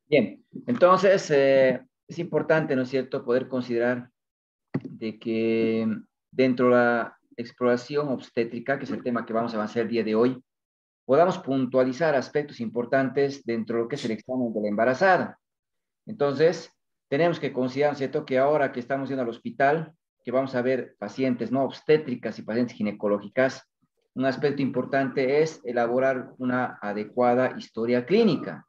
Bien, entonces es importante, ¿no es cierto?, poder considerar de que dentro de la exploración obstétrica, que es el tema que vamos a avanzar el día de hoy, podamos puntualizar aspectos importantes dentro de lo que es el examen de la embarazada. Entonces, tenemos que considerar, ¿cierto?, que ahora que estamos yendo al hospital, que vamos a ver pacientes no obstétricas y pacientes ginecológicas, un aspecto importante es elaborar una adecuada historia clínica.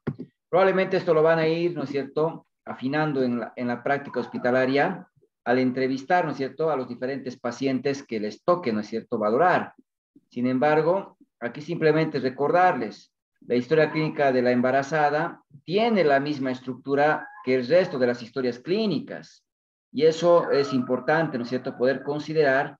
Probablemente esto lo van a ir, ¿no es cierto?, afinando en la práctica hospitalaria al entrevistar, ¿no es cierto?, a los diferentes pacientes que les toque, ¿no es cierto?, valorar. Sin embargo, aquí simplemente recordarles, la historia clínica de la embarazada tiene la misma estructura que el resto de las historias clínicas. Y eso es importante, ¿no es cierto?, poder considerar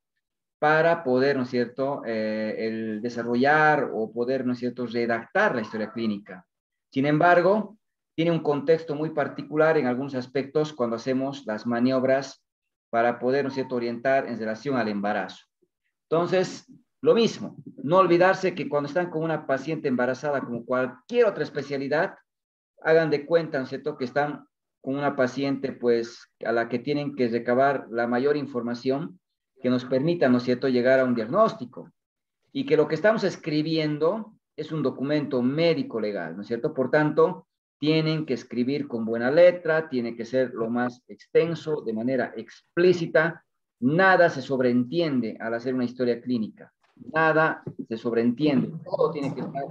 para poder, ¿no es cierto?, el desarrollar o poder, ¿no es cierto?, redactar la historia clínica. Sin embargo, tiene un contexto muy particular en algunos aspectos cuando hacemos las maniobras para poder, ¿no es cierto?, orientar en relación al embarazo. Entonces, lo mismo, no olvidarse que cuando están con una paciente embarazada, como cualquier otra especialidad, hagan de cuenta, ¿no es cierto?, que están con una paciente, pues, a la que tienen que recabar la mayor información que nos permita, ¿no es cierto?, llegar a un diagnóstico. Y que lo que estamos escribiendo es un documento médico legal, ¿no es cierto? Por tanto, tienen que escribir con buena letra, tiene que ser lo más extenso, de manera explícita. Nada se sobreentiende al hacer una historia clínica. Nada se sobreentiende. Todo tiene que estar.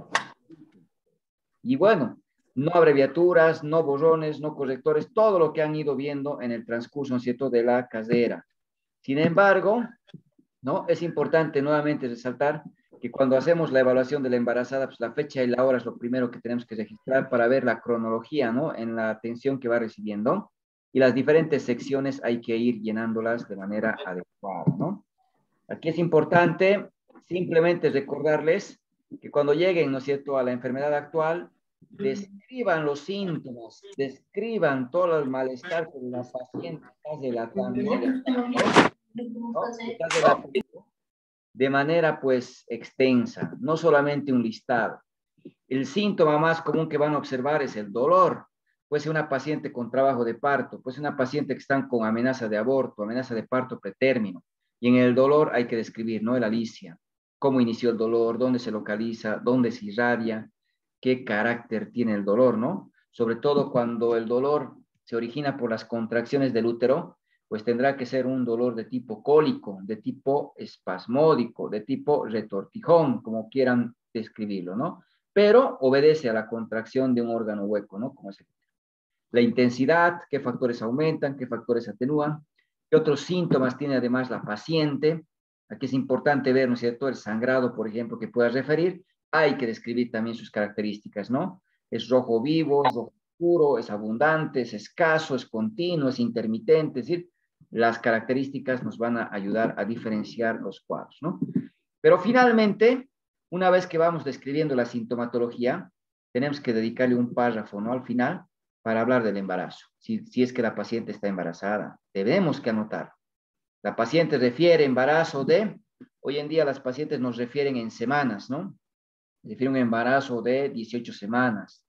Y bueno, no abreviaturas, no borrones, no correctores, todo lo que han ido viendo en el transcurso, ¿no es cierto?, de la carrera. Sin embargo, ¿no? Es importante nuevamente resaltar que cuando hacemos la evaluación de la embarazada, pues la fecha y la hora es lo primero que tenemos que registrar para ver la cronología, ¿no?, en la atención que va recibiendo. Y las diferentes secciones hay que ir llenándolas de manera adecuada, ¿no? Aquí es importante simplemente recordarles que cuando lleguen, ¿no es cierto?, a la enfermedad actual, describan los síntomas, describan todo el malestar que la paciente está relatando, ¿no?, está relatando de manera pues extensa, no solamente un listado. El síntoma más común que van a observar es el dolor. Puede ser una paciente con trabajo de parto, puede ser una paciente que están con amenaza de aborto, amenaza de parto pretérmino. Y en el dolor hay que describir, ¿no?, el Alicia, cómo inició el dolor, dónde se localiza, dónde se irradia, qué carácter tiene el dolor, ¿no? Sobre todo cuando el dolor se origina por las contracciones del útero, pues tendrá que ser un dolor de tipo cólico, de tipo espasmódico, de tipo retortijón, como quieran describirlo, ¿no? Pero obedece a la contracción de un órgano hueco, ¿no? Como es la intensidad, qué factores aumentan, qué factores atenúan, qué otros síntomas tiene además la paciente. Aquí es importante ver, ¿no es cierto?, el sangrado, por ejemplo, que pueda referir. Hay que describir también sus características, ¿no? Es rojo vivo, es rojo oscuro, es abundante, es escaso, es continuo, es intermitente, es decir, las características nos van a ayudar a diferenciar los cuadros, ¿no? Pero finalmente, una vez que vamos describiendo la sintomatología, tenemos que dedicarle un párrafo, ¿no?, al final, para hablar del embarazo. Si es que la paciente está embarazada, debemos que anotar. La paciente refiere embarazo de, hoy en día las pacientes nos refieren en semanas, ¿no? Refiere un embarazo de 18 semanas,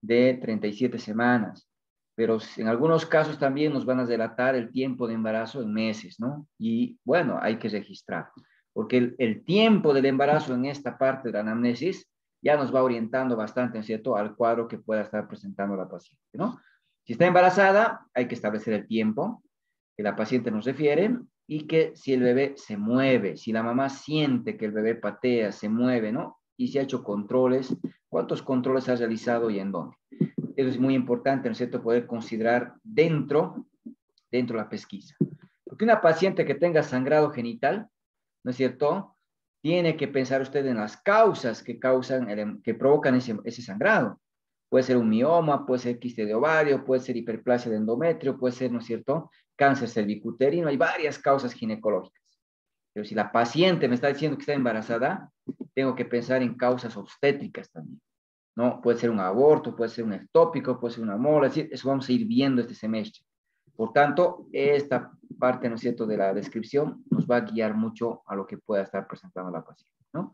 de 37 semanas, pero en algunos casos también nos van a delatar el tiempo de embarazo en meses, ¿no? Y bueno, hay que registrar, porque el tiempo del embarazo en esta parte de la anamnesis ya nos va orientando bastante, ¿no es cierto?, al cuadro que pueda estar presentando la paciente, ¿no? Si está embarazada, hay que establecer el tiempo que la paciente nos refiere y que si el bebé se mueve, si la mamá siente que el bebé patea, se mueve, ¿no? Y si ha hecho controles, cuántos controles ha realizado y en dónde. Eso es muy importante, ¿no es cierto?, poder considerar dentro de la pesquisa. Porque una paciente que tenga sangrado genital, ¿no es cierto?, tiene que pensar usted en las causas que que provocan ese sangrado. Puede ser un mioma, puede ser quiste de ovario, puede ser hiperplasia de endometrio, puede ser, ¿no es cierto?, cáncer cervicuterino. Hay varias causas ginecológicas. Pero si la paciente me está diciendo que está embarazada, tengo que pensar en causas obstétricas también, ¿no? Puede ser un aborto, puede ser un ectópico, puede ser una mola, es decir, eso vamos a ir viendo este semestre. Por tanto, esta parte, ¿no es cierto?, de la descripción nos va a guiar mucho a lo que pueda estar presentando la paciente, ¿no?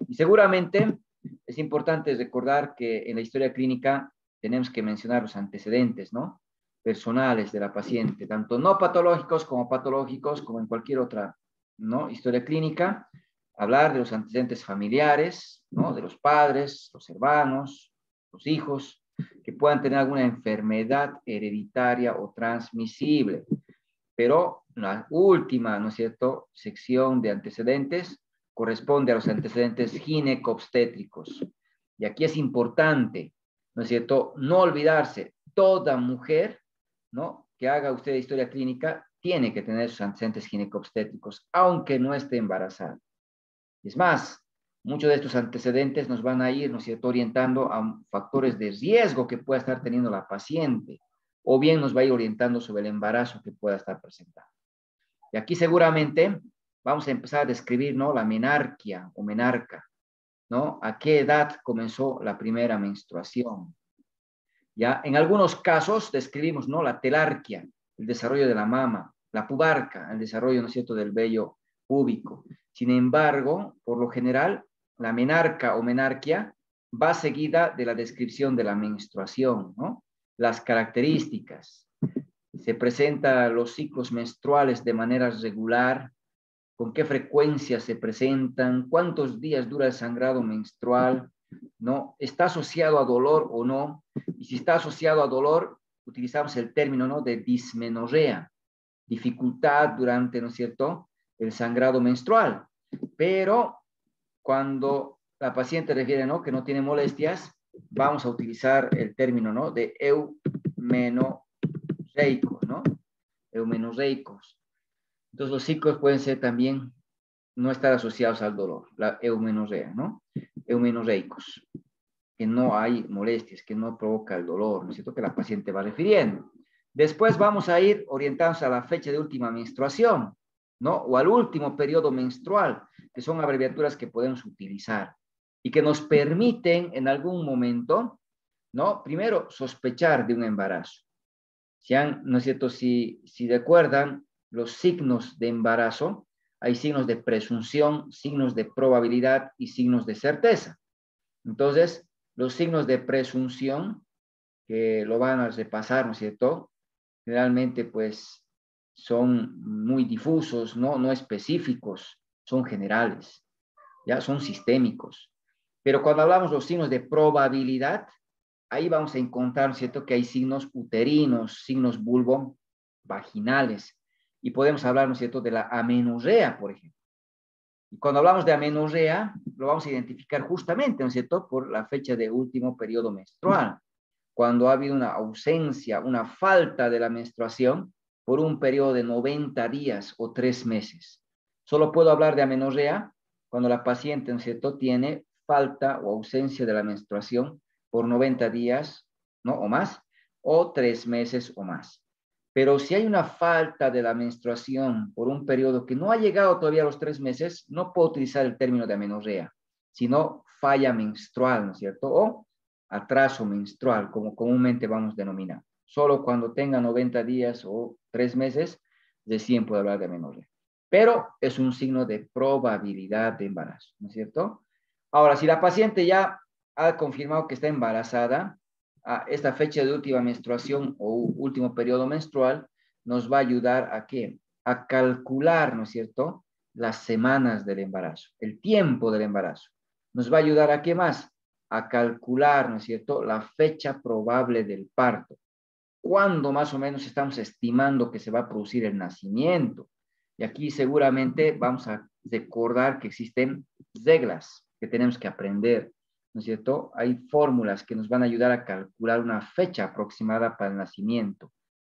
Y seguramente es importante recordar que en la historia clínica tenemos que mencionar los antecedentes, ¿no? Personales de la paciente, tanto no patológicos, como en cualquier otra, ¿no? Historia clínica. Hablar de los antecedentes familiares, ¿no? De los padres, los hermanos, los hijos, que puedan tener alguna enfermedad hereditaria o transmisible. Pero la última, ¿no es cierto?, sección de antecedentes corresponde a los antecedentes ginecobstétricos. Y aquí es importante, ¿no es cierto?, no olvidarse, toda mujer, ¿no?, que haga usted historia clínica tiene que tener sus antecedentes ginecobstétricos, aunque no esté embarazada. Es más, muchos de estos antecedentes nos van a ir, ¿no es cierto?, orientando a factores de riesgo que pueda estar teniendo la paciente, o bien nos va a ir orientando sobre el embarazo que pueda estar presentando. Y aquí seguramente vamos a empezar a describir, ¿no?, la menarquia o menarca, ¿no? ¿A qué edad comenzó la primera menstruación? Ya, en algunos casos describimos, ¿no?, la telarquia, el desarrollo de la mama, la pubarca, el desarrollo, ¿no es cierto?, del vello púbico. Sin embargo, por lo general, la menarca o menarquia va seguida de la descripción de la menstruación, ¿no? Las características. Se presentan los ciclos menstruales de manera regular, con qué frecuencia se presentan, cuántos días dura el sangrado menstrual, ¿no? ¿Está asociado a dolor o no? Y si está asociado a dolor, utilizamos el término, ¿no?, de dismenorrea, dificultad durante, ¿no es cierto?, el sangrado menstrual. Pero cuando la paciente refiere, ¿no?, que no tiene molestias, vamos a utilizar el término, ¿no?, de eumenorreicos, ¿no? Eumenorreicos. Entonces los ciclos pueden ser también no estar asociados al dolor, la eumenorrea, ¿no? Eumenorreicos, que no hay molestias, que no provoca el dolor, ¿no es cierto?, que la paciente va refiriendo. Después vamos a ir orientados a la fecha de última menstruación, ¿no? O al último periodo menstrual, que son abreviaturas que podemos utilizar y que nos permiten en algún momento, ¿no?, primero sospechar de un embarazo. ¿No es cierto? Si recuerdan los signos de embarazo, hay signos de presunción, signos de probabilidad y signos de certeza. Entonces, los signos de presunción, que lo van a repasar, ¿no es cierto?, generalmente pues son muy difusos, no específicos, son generales, ya son sistémicos. Pero cuando hablamos de los signos de probabilidad, ahí vamos a encontrar, ¿cierto?, que hay signos uterinos, signos vulvovaginales, y podemos hablar, ¿no es cierto?, de la amenorrea, por ejemplo. Y cuando hablamos de amenorrea, lo vamos a identificar justamente, ¿no es cierto?, por la fecha de último periodo menstrual, cuando ha habido una ausencia, una falta de la menstruación por un periodo de 90 días o 3 meses. Solo puedo hablar de amenorrea cuando la paciente, ¿no es cierto?, tiene falta o ausencia de la menstruación por 90 días, ¿no?, o más, o 3 meses o más. Pero si hay una falta de la menstruación por un periodo que no ha llegado todavía a los 3 meses, no puedo utilizar el término de amenorrea, sino falla menstrual, ¿no es cierto?, o atraso menstrual, como comúnmente vamos a denominar. Solo cuando tenga 90 días o 3 meses, recién puedo hablar de amenorrea. Pero es un signo de probabilidad de embarazo, ¿no es cierto? Ahora, si la paciente ya ha confirmado que está embarazada, a esta fecha de última menstruación o último periodo menstrual nos va a ayudar a ¿qué? A calcular, ¿no es cierto?, las semanas del embarazo, el tiempo del embarazo. Nos va a ayudar a ¿qué más? A calcular, ¿no es cierto?, la fecha probable del parto. ¿Cuándo más o menos estamos estimando que se va a producir el nacimiento? Y aquí seguramente vamos a recordar que existen reglas que tenemos que aprender, ¿no es cierto? Hay fórmulas que nos van a ayudar a calcular una fecha aproximada para el nacimiento.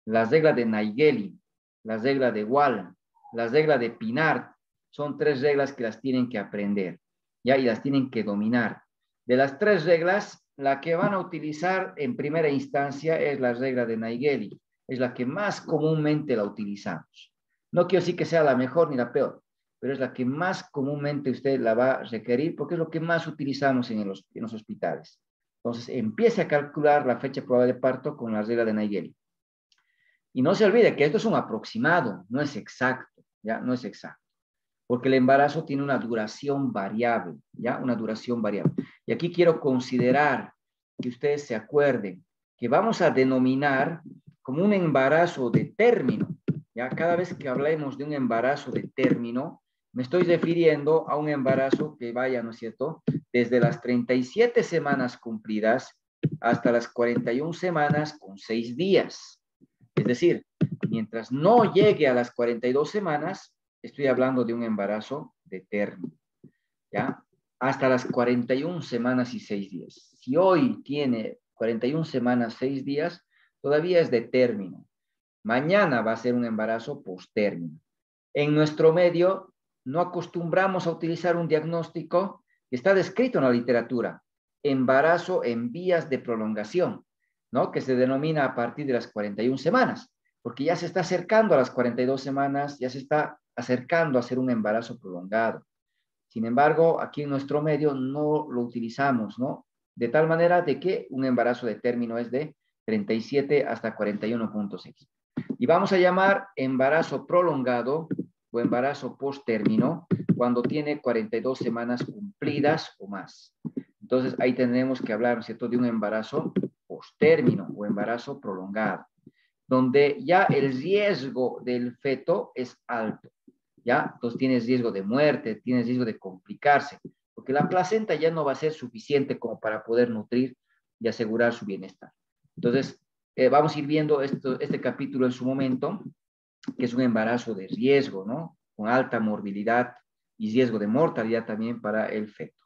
Las reglas de Naegeli, las reglas de Wall, las reglas de Pinard, son 3 reglas que las tienen que aprender, ¿ya? Y las tienen que dominar. De las 3 reglas, la que van a utilizar en primera instancia es la regla de Naegeli, es la que más comúnmente la utilizamos. No quiero decir que sea la mejor ni la peor, pero es la que más comúnmente usted la va a requerir porque es lo que más utilizamos en los hospitales. Entonces, empiece a calcular la fecha probable de parto con la regla de Naegeli. Y no se olvide que esto es un aproximado, no es exacto, ¿ya? No es exacto. Porque el embarazo tiene una duración variable, ¿ya? Una duración variable. Y aquí quiero considerar que ustedes se acuerden que vamos a denominar como un embarazo de término. Ya cada vez que hablemos de un embarazo de término, me estoy refiriendo a un embarazo que vaya, ¿no es cierto?, desde las 37 semanas cumplidas hasta las 41 semanas con 6 días. Es decir, mientras no llegue a las 42 semanas, estoy hablando de un embarazo de término, ¿ya? Hasta las 41 semanas y 6 días. Si hoy tiene 41 semanas, 6 días, todavía es de término. Mañana va a ser un embarazo postérmino. En nuestro medio no acostumbramos a utilizar un diagnóstico que está descrito en la literatura, embarazo en vías de prolongación, ¿no? Que se denomina a partir de las 41 semanas, porque ya se está acercando a las 42 semanas, ya se está acercando a ser un embarazo prolongado. Sin embargo, aquí en nuestro medio no lo utilizamos, ¿no? De tal manera de que un embarazo de término es de 37 hasta 41.6. Y vamos a llamar embarazo prolongado o embarazo post-término cuando tiene 42 semanas cumplidas o más. Entonces, ahí tendremos que hablar, ¿no es cierto?, de un embarazo post-término o embarazo prolongado, donde ya el riesgo del feto es alto, ¿ya? Entonces tienes riesgo de muerte, tienes riesgo de complicarse, porque la placenta ya no va a ser suficiente como para poder nutrir y asegurar su bienestar. Entonces, vamos a ir viendo este capítulo en su momento, que es un embarazo de riesgo, ¿no? Con alta morbilidad y riesgo de mortalidad también para el feto.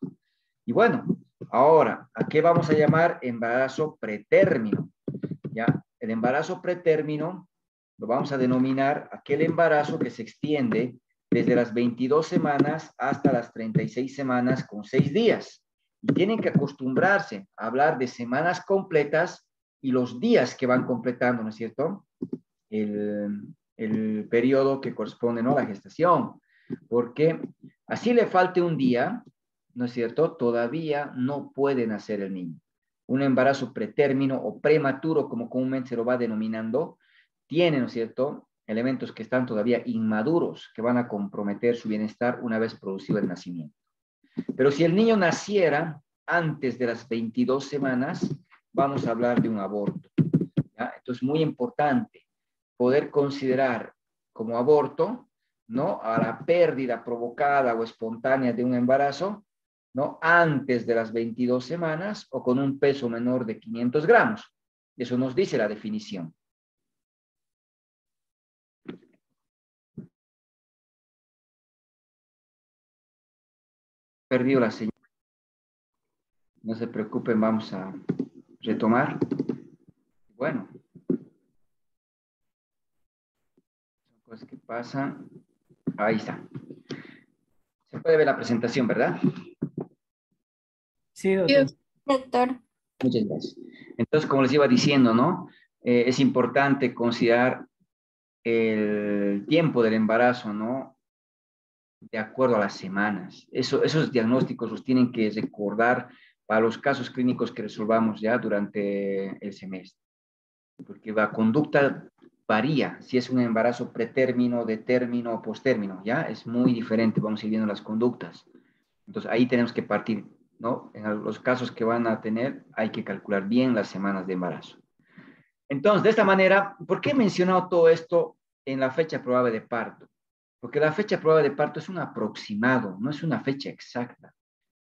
Y bueno, ahora, ¿a qué vamos a llamar embarazo pretérmino? ¿Ya? El embarazo pretérmino lo vamos a denominar aquel embarazo que se extiende desde las 22 semanas hasta las 36 semanas con 6 días. Y tienen que acostumbrarse a hablar de semanas completas y los días que van completando, ¿no es cierto?, el periodo que corresponde, ¿no?, a la gestación. Porque así le falte un día, ¿no es cierto?, todavía no puede nacer el niño. Un embarazo pretérmino o prematuro, como comúnmente se lo va denominando, tiene, ¿no es cierto?, elementos que están todavía inmaduros, que van a comprometer su bienestar una vez producido el nacimiento. Pero si el niño naciera antes de las 22 semanas, vamos a hablar de un aborto, ¿ya? Entonces, muy importante poder considerar como aborto, ¿no?, a la pérdida provocada o espontánea de un embarazo, ¿no?, antes de las 22 semanas o con un peso menor de 500 gramos. Eso nos dice la definición. Perdido la señal. No se preocupen, vamos a retomar. Bueno, son cosas que pasan. Ahí está. Se puede ver la presentación, ¿verdad? Sí, doctor. Doctor. Muchas gracias. Entonces, como les iba diciendo, ¿no? Es importante considerar el tiempo del embarazo, ¿no?, de acuerdo a las semanas. Esos diagnósticos los tienen que recordar para los casos clínicos que resolvamos ya durante el semestre. Porque la conducta varía, si es un embarazo pretérmino, de término o postérmino, ¿ya? Es muy diferente, vamos a ir viendo las conductas. Entonces, ahí tenemos que partir, ¿no? En los casos que van a tener, hay que calcular bien las semanas de embarazo. Entonces, de esta manera, ¿por qué he mencionado todo esto en la fecha probable de parto? Porque la fecha probable de parto es un aproximado, no es una fecha exacta,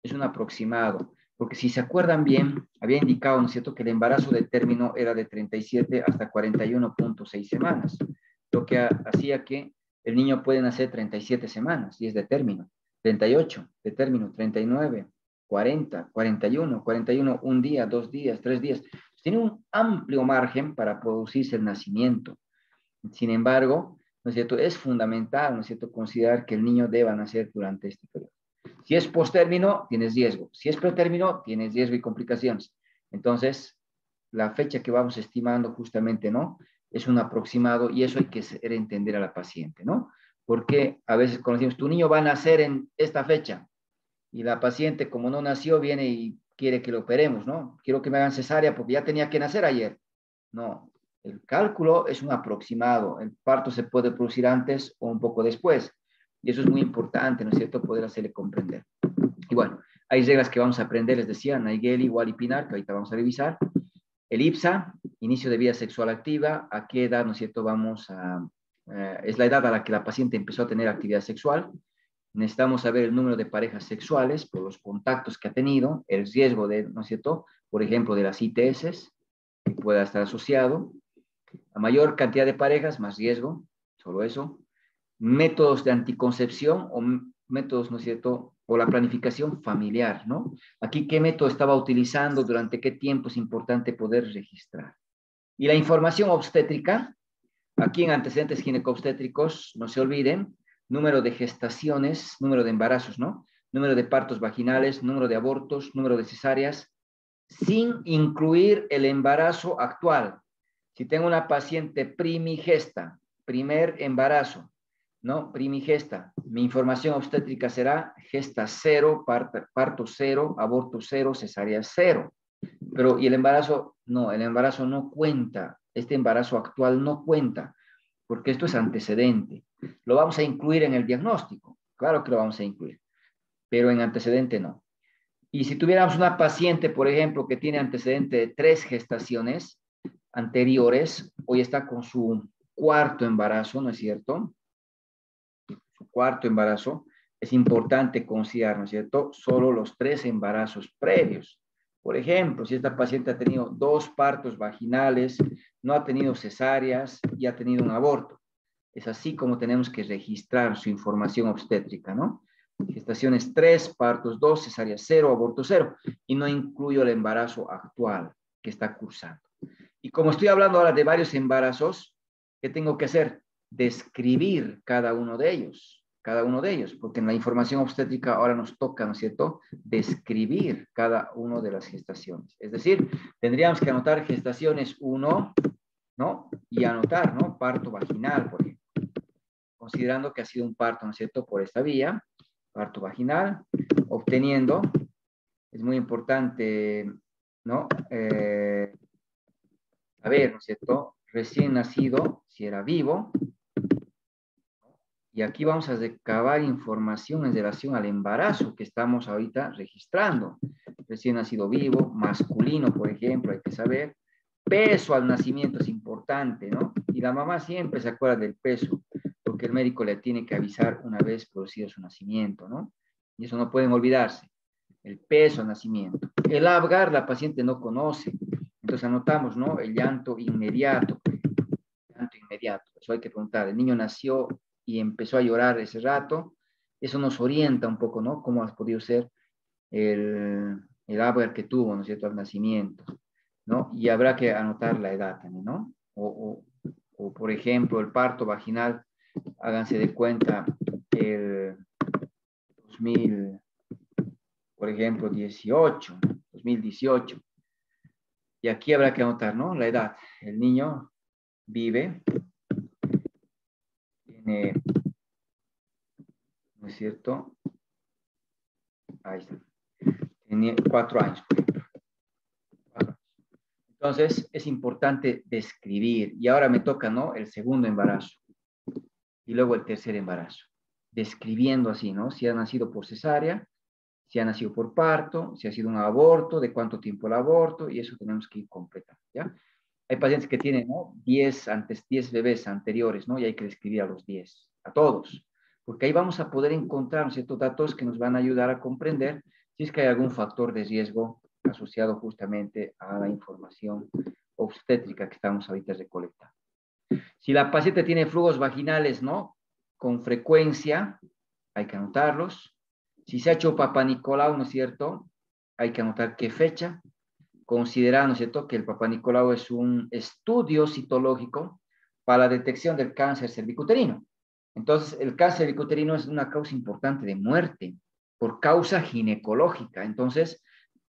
es un aproximado. Porque si se acuerdan bien, había indicado, ¿no es cierto?, que el embarazo de término era de 37 hasta 41.6 semanas, lo que hacía que el niño puede nacer 37 semanas, y es de término, 38 de término, 39, 40, 41, un día, 2 días, 3 días. Tiene un amplio margen para producirse el nacimiento. Sin embargo, ¿no es cierto?, es fundamental, ¿no es cierto?, considerar que el niño deba nacer durante este periodo. Si es postérmino, tienes riesgo. Si es pretérmino, tienes riesgo y complicaciones. Entonces, la fecha que vamos estimando justamente, ¿no?, es un aproximado, y eso hay que hacer entender a la paciente, ¿no? Porque a veces conocemos, tu niño va a nacer en esta fecha, y la paciente, como no nació, viene y quiere que lo operemos, ¿no? Quiero que me hagan cesárea porque ya tenía que nacer ayer. No, el cálculo es un aproximado. El parto se puede producir antes o un poco después. Y eso es muy importante, ¿no es cierto?, poder hacerle comprender. Y bueno, hay reglas que vamos a aprender, les decía, Naegeli, Wall y Pinar, que ahorita vamos a revisar. El IPSA, inicio de vida sexual activa, a qué edad, ¿no es cierto?, vamos a, es la edad a la que la paciente empezó a tener actividad sexual. Necesitamos saber el número de parejas sexuales por los contactos que ha tenido, el riesgo de, ¿no es cierto?, por ejemplo, de las ITS, que pueda estar asociado. A mayor cantidad de parejas, más riesgo, solo eso. Métodos de anticoncepción o métodos, ¿no es cierto?, o la planificación familiar, ¿no? Aquí, ¿qué método estaba utilizando? ¿Durante qué tiempo? Es importante poder registrar. Y la información obstétrica, aquí en antecedentes ginecobstétricos, no se olviden, número de gestaciones, número de embarazos, ¿no? Número de partos vaginales, número de abortos, número de cesáreas, sin incluir el embarazo actual. Si tengo una paciente primigesta, primer embarazo, ¿no? Primigesta, mi información obstétrica será gesta 0, parto 0, aborto 0, cesárea 0. Pero, ¿y el embarazo? No, el embarazo no cuenta. Este embarazo actual no cuenta, porque esto es antecedente. Lo vamos a incluir en el diagnóstico. Claro que lo vamos a incluir, pero en antecedente no. Y si tuviéramos una paciente, por ejemplo, que tiene antecedente de 3 gestaciones anteriores, hoy está con su cuarto embarazo, ¿no es cierto? Su cuarto embarazo, es importante considerar, ¿no es cierto?, solo los 3 embarazos previos. Por ejemplo, si esta paciente ha tenido 2 partos vaginales, no ha tenido cesáreas y ha tenido un aborto. Es así como tenemos que registrar su información obstétrica, ¿no? Gestaciones 3, partos 2, cesárea 0, aborto 0. Y no incluyo el embarazo actual que está cursando. Y como estoy hablando ahora de varios embarazos, ¿qué tengo que hacer? Describir cada uno de ellos, porque en la información obstétrica ahora nos toca, ¿no es cierto?, describir cada una de las gestaciones. Es decir, tendríamos que anotar gestaciones 1, ¿no? Y anotar, ¿no?, parto vaginal, por ejemplo, considerando que ha sido un parto, ¿no es cierto?, por esta vía, parto vaginal, obteniendo, es muy importante, ¿no?, a ver, ¿no es cierto?, recién nacido, si era vivo, y aquí vamos a recabar información en relación al embarazo que estamos ahorita registrando. Recién nacido vivo, masculino, por ejemplo, hay que saber. Peso al nacimiento es importante, ¿no? Y la mamá siempre se acuerda del peso, porque el médico le tiene que avisar una vez producido su nacimiento, ¿no? Y eso no pueden olvidarse. El peso al nacimiento. El Apgar la paciente no conoce. Entonces anotamos, ¿no?, el llanto inmediato. Llanto inmediato. Eso hay que preguntar. El niño nació y empezó a llorar ese rato. Eso nos orienta un poco, ¿no?, cómo ha podido ser el Apgar que tuvo, ¿no es cierto?, al nacimiento, ¿no? Y habrá que anotar la edad también, ¿no? O por ejemplo, el parto vaginal, háganse de cuenta, el 2000, por ejemplo, 2018. Y aquí habrá que anotar, ¿no?, la edad. El niño vive, tiene, ¿no es cierto? Ahí está. Tiene 4 años, por ejemplo. 4 años. Entonces, es importante describir. Y ahora me toca, ¿no?, el segundo embarazo. Y luego el tercer embarazo. Describiendo así, ¿no?, si ha nacido por cesárea, si ha nacido por parto, si ha sido un aborto, de cuánto tiempo el aborto, y eso tenemos que ir completando, ¿ya? Hay pacientes que tienen, ¿no?, 10 bebés anteriores, ¿no?, y hay que describir a los 10, a todos, porque ahí vamos a poder encontrar ciertos datos que nos van a ayudar a comprender si es que hay algún factor de riesgo asociado justamente a la información obstétrica que estamos ahorita recolectando. Si la paciente tiene flujos vaginales, ¿no?, con frecuencia, hay que anotarlos. Si se ha hecho Papá Nicolau, ¿no es cierto?, hay que anotar qué fecha, considerando, ¿no es cierto?, que el Papá Nicolau es un estudio citológico para la detección del cáncer cervicuterino. Entonces, el cáncer cervicuterino es una causa importante de muerte por causa ginecológica. Entonces,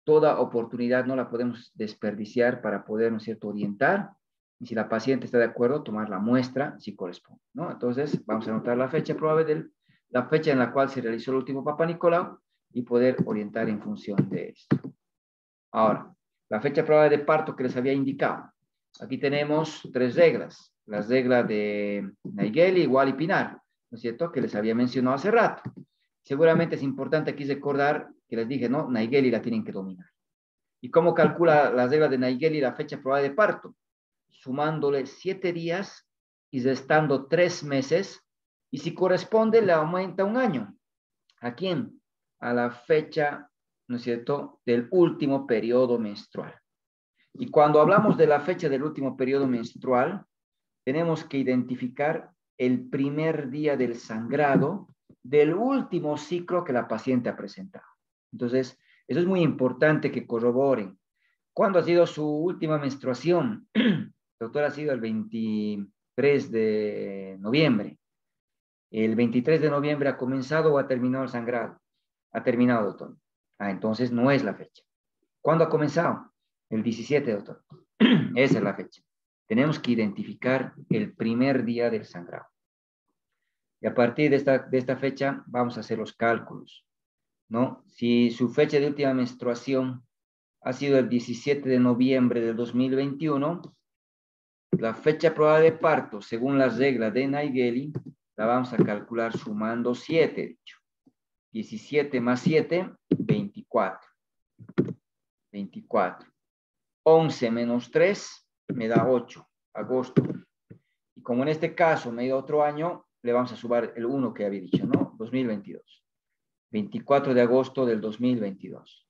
toda oportunidad no la podemos desperdiciar para poder, ¿no es cierto?, orientar. Y si la paciente está de acuerdo, tomar la muestra si corresponde, ¿no? Entonces, vamos a anotar la fecha probable la fecha en la cual se realizó el último Papá Nicolau y poder orientar en función de esto. Ahora, la fecha probable de parto que les había indicado. Aquí tenemos 3 reglas. Las reglas de Naegeli, Igual y Pinar, ¿no es cierto?, que les había mencionado hace rato. Seguramente es importante aquí recordar que les dije, ¿no?, Naegeli la tienen que dominar. ¿Y cómo calcula las reglas de Naegeli la fecha probable de parto? sumándole 7 días y restando 3 meses. Y si corresponde, le aumenta un año. ¿A quién? A la fecha, ¿no es cierto?, del último periodo menstrual. Y cuando hablamos de la fecha del último periodo menstrual, tenemos que identificar el primer día del sangrado del último ciclo que la paciente ha presentado. Entonces, eso es muy importante que corroboren. ¿Cuándo ha sido su última menstruación? Doctor, ha sido el 23 de noviembre. ¿El 23 de noviembre ha comenzado o ha terminado el sangrado? Ha terminado, doctor. Entonces no es la fecha. ¿Cuándo ha comenzado? El 17, doctor. Esa es la fecha. Tenemos que identificar el primer día del sangrado. Y a partir de esta fecha vamos a hacer los cálculos, ¿no? Si su fecha de última menstruación ha sido el 17 de noviembre del 2021, la fecha probable de parto, según las reglas de Naegeli, la vamos a calcular sumando 7, dicho. 17 más 7, 24. 24. 11 menos 3 me da 8, agosto. Y como en este caso me da otro año, le vamos a sumar el 1 que había dicho, ¿no? 2022. 24 de agosto del 2022.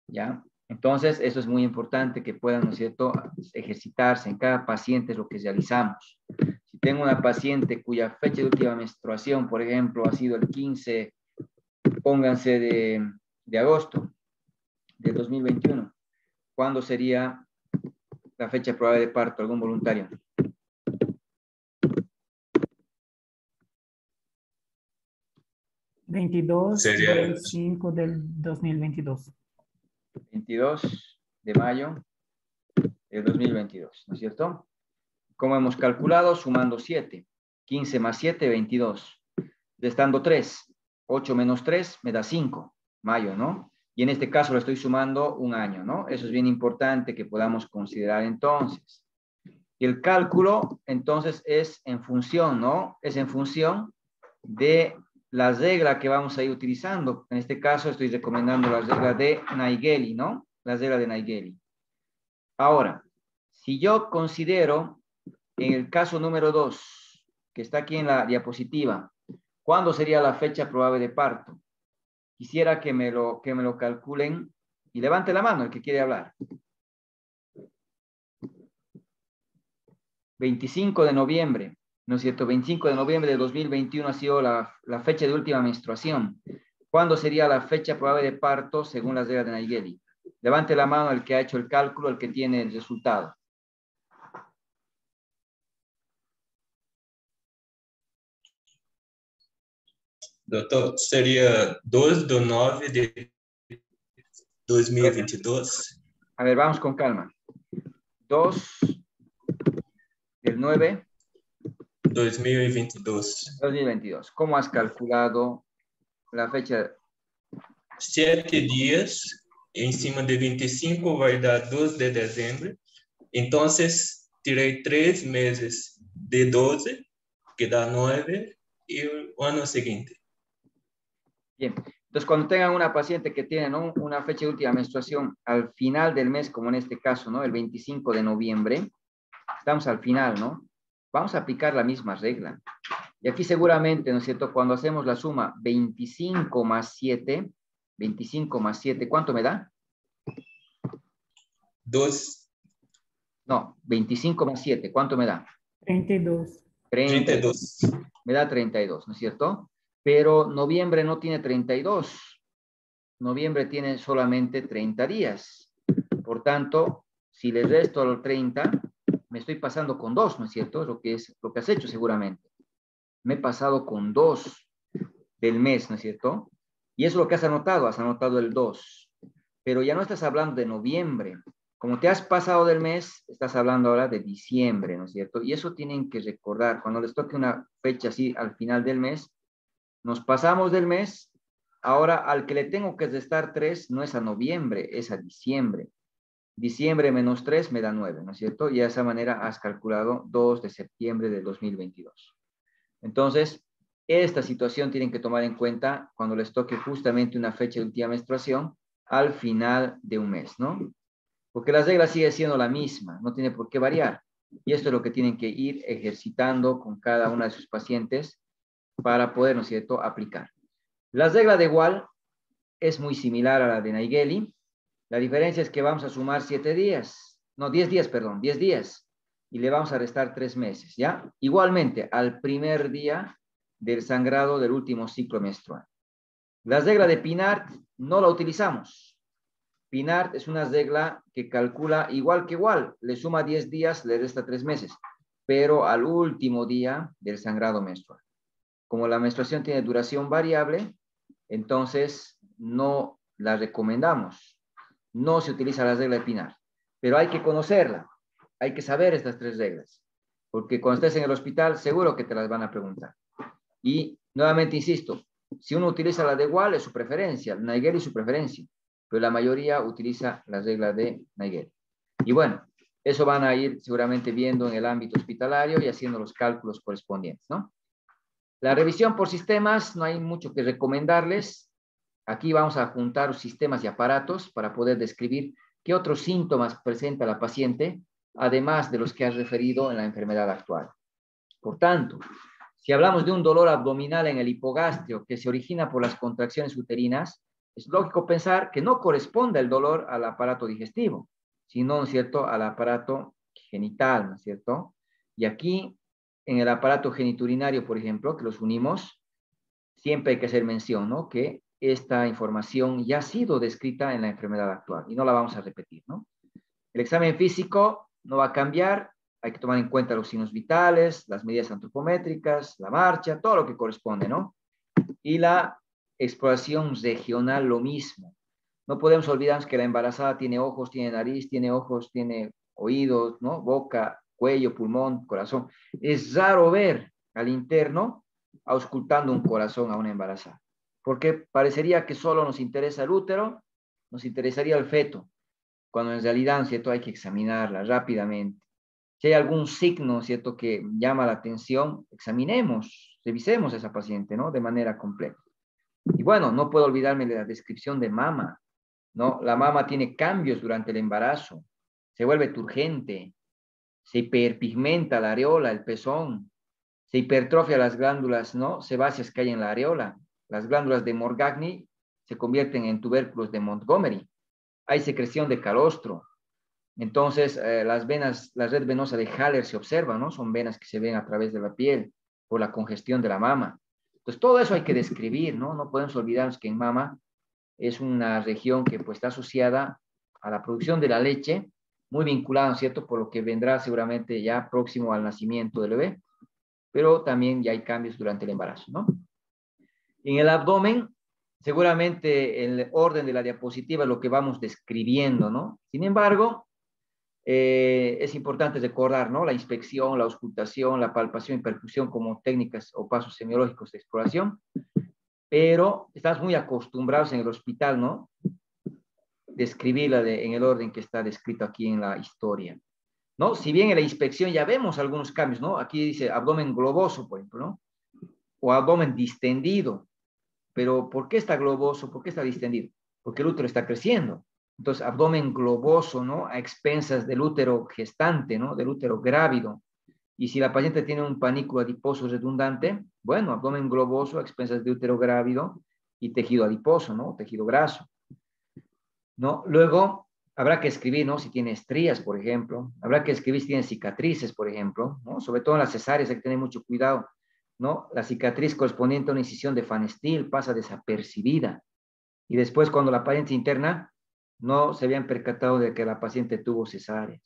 ¿Ya? Entonces, eso es muy importante que puedan, ¿no es cierto?, ejercitarse en cada paciente, es lo que realizamos. Si tengo una paciente cuya fecha de última menstruación, por ejemplo, ha sido el 15, pónganse de agosto del 2021, ¿cuándo sería la fecha probable de parto? ¿Algún voluntario? Sería 22/5 del 2022. 22 de mayo del 2022, ¿no es cierto? Como hemos calculado, sumando 7. 15 más 7, 22. Restando 3. 8 menos 3 me da 5. Mayo, ¿no? Y en este caso le estoy sumando un año, ¿no? Eso es bien importante que podamos considerar entonces. Y el cálculo, entonces, es en función, ¿no? Es en función de la regla que vamos a ir utilizando. En este caso estoy recomendando la regla de Naegeli, ¿no? La regla de Naegeli. Ahora, si yo considero en el caso número 2, que está aquí en la diapositiva, ¿cuándo sería la fecha probable de parto? Quisiera que me lo calculen y levante la mano el que quiere hablar. 25 de noviembre, ¿no es cierto? 25 de noviembre de 2021 ha sido la fecha de última menstruación. ¿Cuándo sería la fecha probable de parto según las reglas de Naegeli? Levante la mano el que ha hecho el cálculo, el que tiene el resultado. Doutor, seria 2 de 9 de 2022. A ver, vamos con calma. 2 del 9. 2022. 2022. ¿Cómo has calculado la fecha? 7 dias em cima de 25 vai dar 2 de dezembro. Então, tirei 3 meses de 12, que dá 9, e o ano seguinte. Bien. Entonces, cuando tengan una paciente que tiene, ¿no?, una fecha de última menstruación al final del mes, como en este caso, ¿no?, el 25 de noviembre, estamos al final, ¿no? Vamos a aplicar la misma regla. Y aquí seguramente, ¿no es cierto?, cuando hacemos la suma 25 más 7, 25 más 7, ¿cuánto me da? 2. No, 25 más 7, ¿cuánto me da? 32. 32. Me da 32, ¿no es cierto? Pero noviembre no tiene 32. Noviembre tiene solamente 30 días. Por tanto, si le resto los 30, me estoy pasando con 2, ¿no es cierto? Es lo que has hecho seguramente. Me he pasado con 2 del mes, ¿no es cierto? Y eso es lo que has anotado el 2. Pero ya no estás hablando de noviembre. Como te has pasado del mes, estás hablando ahora de diciembre, ¿no es cierto? Y eso tienen que recordar. Cuando les toque una fecha así al final del mes, nos pasamos del mes. Ahora, al que le tengo que restar 3, no es a noviembre, es a diciembre. Diciembre menos 3 me da 9, ¿no es cierto? Y de esa manera has calculado 2 de septiembre de 2022. Entonces, esta situación tienen que tomar en cuenta cuando les toque justamente una fecha de última menstruación al final de un mes, ¿no? Porque la regla sigue siendo la misma, no tiene por qué variar. Y esto es lo que tienen que ir ejercitando con cada una de sus pacientes para poder, ¿no es cierto?, aplicar. La regla de Wall es muy similar a la de Naegeli. La diferencia es que vamos a sumar 7 días, no, 10 días, perdón, 10 días, y le vamos a restar 3 meses, ¿ya? Igualmente, al primer día del sangrado del último ciclo menstrual. La regla de Pinart no la utilizamos. Pinart es una regla que calcula igual que igual, le suma 10 días, le resta 3 meses, pero al último día del sangrado menstrual. Como la menstruación tiene duración variable, entonces no la recomendamos. No se utiliza la regla de Pinart, pero hay que conocerla, hay que saber estas 3 reglas, porque cuando estés en el hospital seguro que te las van a preguntar. Y nuevamente insisto, si uno utiliza la de Wall es su preferencia, Naegeli es su preferencia, pero la mayoría utiliza la regla de Naegeli. Y bueno, eso van a ir seguramente viendo en el ámbito hospitalario y haciendo los cálculos correspondientes, ¿no? La revisión por sistemas, no hay mucho que recomendarles. Aquí vamos a juntar sistemas y aparatos para poder describir qué otros síntomas presenta la paciente, además de los que has referido en la enfermedad actual. Por tanto, si hablamos de un dolor abdominal en el hipogastrio que se origina por las contracciones uterinas, es lógico pensar que no corresponde el dolor al aparato digestivo, sino, ¿no es cierto?, al aparato genital, ¿no es cierto? Y aquí, en el aparato geniturinario, por ejemplo, que los unimos, siempre hay que hacer mención, ¿no?, que esta información ya ha sido descrita en la enfermedad actual y no la vamos a repetir, ¿no? El examen físico no va a cambiar, hay que tomar en cuenta los signos vitales, las medidas antropométricas, la marcha, todo lo que corresponde, ¿no? Y la exploración regional, lo mismo. No podemos olvidarnos que la embarazada tiene ojos, tiene nariz, tiene ojos, tiene oídos, ¿no? Boca, cuello, pulmón, corazón. Es raro ver al interno auscultando un corazón a una embarazada, porque parecería que solo nos interesa el útero, nos interesaría el feto, cuando en realidad, ¿cierto?, hay que examinarla rápidamente. Si hay algún signo, ¿cierto?, que llama la atención, examinemos, revisemos a esa paciente, ¿no?, de manera completa. Y bueno, no puedo olvidarme de la descripción de mama, ¿no? La mama tiene cambios durante el embarazo, se vuelve turgente, se hiperpigmenta la areola, el pezón, se hipertrofia las glándulas, ¿no?, sebáceas que hay en la areola. Las glándulas de Morgagni se convierten en tubérculos de Montgomery. Hay secreción de calostro. Entonces, las venas, la red venosa de Haller se observa, ¿no? Son venas que se ven a través de la piel por la congestión de la mama. Entonces, todo eso hay que describir, ¿no? No podemos olvidarnos que en mama es una región que pues, está asociada a la producción de la leche, muy vinculada, ¿no es cierto?, por lo que vendrá seguramente ya próximo al nacimiento del bebé, pero también ya hay cambios durante el embarazo, ¿no? En el abdomen, seguramente el orden de la diapositiva es lo que vamos describiendo, ¿no? Sin embargo, es importante recordar, ¿no?, la inspección, la auscultación, la palpación y percusión como técnicas o pasos semiológicos de exploración, pero estás muy acostumbrados en el hospital, ¿no?, describirla en el orden que está descrito aquí en la historia, ¿no? Si bien en la inspección ya vemos algunos cambios, ¿no? Aquí dice abdomen globoso, por ejemplo, ¿no? O abdomen distendido. Pero ¿por qué está globoso? ¿Por qué está distendido? Porque el útero está creciendo. Entonces, abdomen globoso, ¿no?, a expensas del útero gestante, ¿no?, del útero grávido. Y si la paciente tiene un panículo adiposo redundante, bueno, abdomen globoso a expensas de útero grávido y tejido adiposo, ¿no?, tejido graso, ¿no? Luego, habrá que escribir, ¿no?, si tiene estrías, por ejemplo. Habrá que escribir si tiene cicatrices, por ejemplo, ¿no? Sobre todo en las cesáreas hay que tener mucho cuidado, ¿no? La cicatriz correspondiente a una incisión de Van Steel pasa desapercibida. Y después, cuando la paciente interna, no se habían percatado de que la paciente tuvo cesáreas.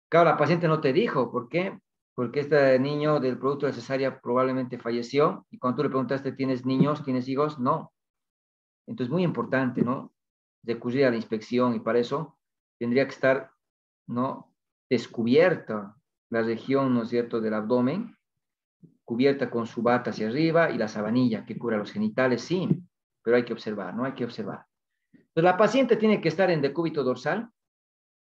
Claro, la paciente no te dijo. ¿Por qué? Porque este niño del producto de cesárea probablemente falleció. Y cuando tú le preguntaste, ¿tienes niños? ¿Tienes hijos? No. Entonces, muy importante, ¿no?, recurrir a la inspección. Y para eso tendría que estar, ¿no?, descubierta la región, ¿no es cierto?, del abdomen, cubierta con su bata hacia arriba y la sabanilla que cubra los genitales, sí, pero hay que observar, ¿no? Hay que observar. Entonces, la paciente tiene que estar en decúbito dorsal,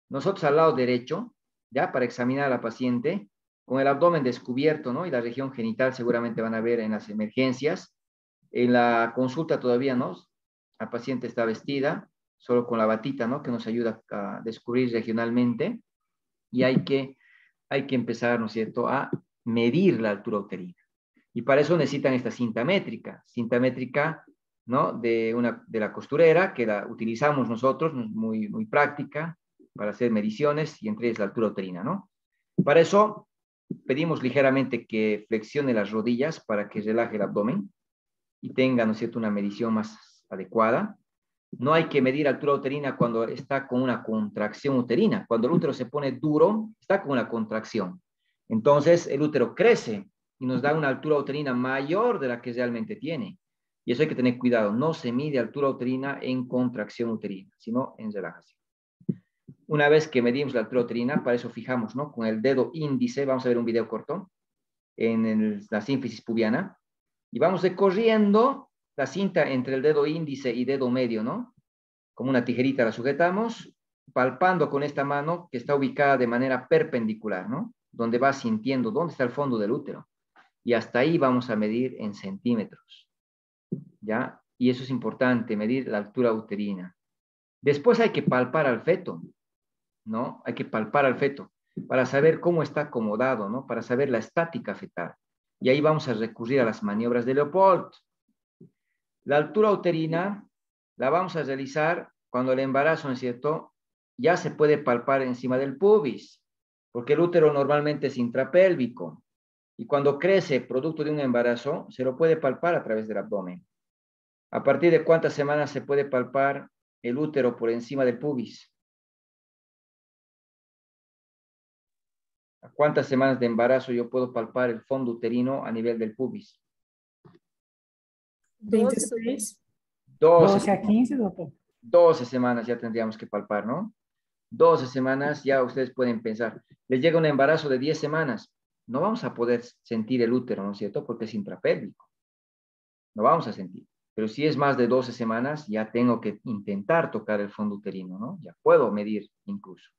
nosotros al lado derecho, ¿ya?, para examinar a la paciente, con el abdomen descubierto, ¿no?, y la región genital seguramente van a ver en las emergencias. En la consulta todavía, ¿no?, la paciente está vestida, solo con la batita, ¿no?, que nos ayuda a descubrir regionalmente, y hay que hay que empezar, ¿no es cierto?, a medir la altura uterina. Y para eso necesitan esta cinta métrica, ¿no?, de la costurera, que la utilizamos nosotros, muy, muy práctica, para hacer mediciones, y entre ellas la altura uterina, ¿no? Para eso pedimos ligeramente que flexione las rodillas para que relaje el abdomen y tenga, ¿no es cierto?, una medición más adecuada. No hay que medir altura uterina cuando está con una contracción uterina. Cuando el útero se pone duro, está con una contracción. Entonces, el útero crece y nos da una altura uterina mayor de la que realmente tiene. Y eso hay que tener cuidado. No se mide altura uterina en contracción uterina, sino en relajación. Una vez que medimos la altura uterina, para eso fijamos, ¿no?, con el dedo índice, vamos a ver un video corto, en la sínfisis pubiana, y vamos recorriendo la cinta entre el dedo índice y dedo medio, ¿no? Como una tijerita la sujetamos, palpando con esta mano que está ubicada de manera perpendicular, ¿no? Donde va sintiendo dónde está el fondo del útero. Y hasta ahí vamos a medir en centímetros, ¿ya? Y eso es importante, medir la altura uterina. Después hay que palpar al feto, ¿no? Hay que palpar al feto para saber cómo está acomodado, ¿no? Para saber la estática fetal. Y ahí vamos a recurrir a las maniobras de Leopold. La altura uterina la vamos a realizar cuando el embarazo, ¿no es cierto?, ya se puede palpar encima del pubis, porque el útero normalmente es intrapélvico. Y cuando crece producto de un embarazo, se lo puede palpar a través del abdomen. ¿A partir de cuántas semanas se puede palpar el útero por encima del pubis? ¿A cuántas semanas de embarazo yo puedo palpar el fondo uterino a nivel del pubis? 26. 12, 12 a 15, doctor. 12 semanas ya tendríamos que palpar, ¿no? 12 semanas ya ustedes pueden pensar. Les llega un embarazo de 10 semanas. No vamos a poder sentir el útero, ¿no es cierto? Porque es intrapélvico. No vamos a sentir. Pero si es más de 12 semanas, ya tengo que intentar tocar el fondo uterino, ¿no? Ya puedo medir incluso.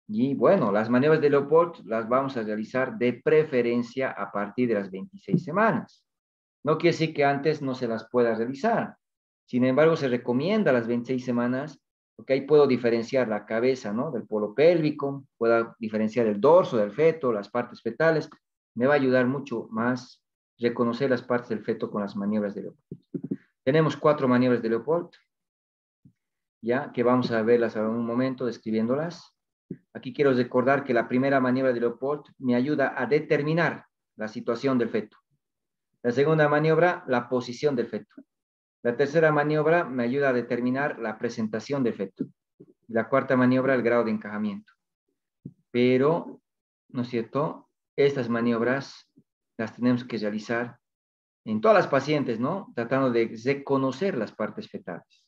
Y bueno, las maniobras de Leopold las vamos a realizar de preferencia a partir de las 26 semanas. No quiere decir que antes no se las pueda realizar. Sin embargo, se recomienda las 26 semanas porque ahí puedo diferenciar la cabeza, ¿no?, del polo pélvico, puedo diferenciar el dorso del feto, las partes fetales. Me va a ayudar mucho más reconocer las partes del feto con las maniobras de Leopold. Tenemos 4 maniobras de Leopold, ya que vamos a verlas en un momento describiéndolas. Aquí quiero recordar que la primera maniobra de Leopold me ayuda a determinar la situación del feto. La segunda maniobra, la posición del feto. La tercera maniobra me ayuda a determinar la presentación del feto. Y la cuarta maniobra, el grado de encajamiento. Pero, ¿no es cierto?, estas maniobras las tenemos que realizar en todas las pacientes, ¿no?, tratando de reconocer las partes fetales.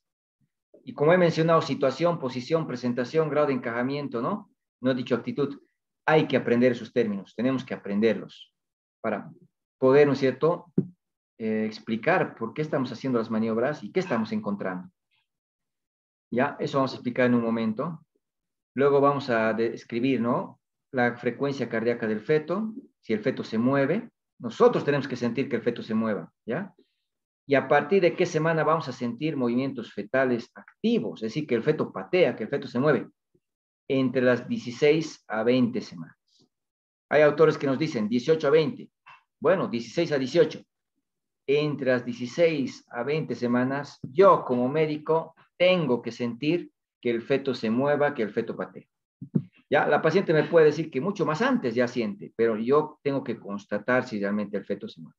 Y como he mencionado, situación, posición, presentación, grado de encajamiento, ¿no? No he dicho actitud. Hay que aprender esos términos, tenemos que aprenderlos para poder, ¿no es cierto?, explicar por qué estamos haciendo las maniobras y qué estamos encontrando. Ya, eso vamos a explicar en un momento. Luego vamos a describir, ¿no?, la frecuencia cardíaca del feto, si el feto se mueve. Nosotros tenemos que sentir que el feto se mueva, ¿ya? Y a partir de qué semana vamos a sentir movimientos fetales activos, es decir, que el feto patea, que el feto se mueve, entre las 16 a 20 semanas. Hay autores que nos dicen 18 a 20. Bueno, 16 a 18. Entre las 16 a 20 semanas, yo como médico tengo que sentir que el feto se mueva, que el feto patee. Ya, la paciente me puede decir que mucho más antes ya siente, pero yo tengo que constatar si realmente el feto se mueve.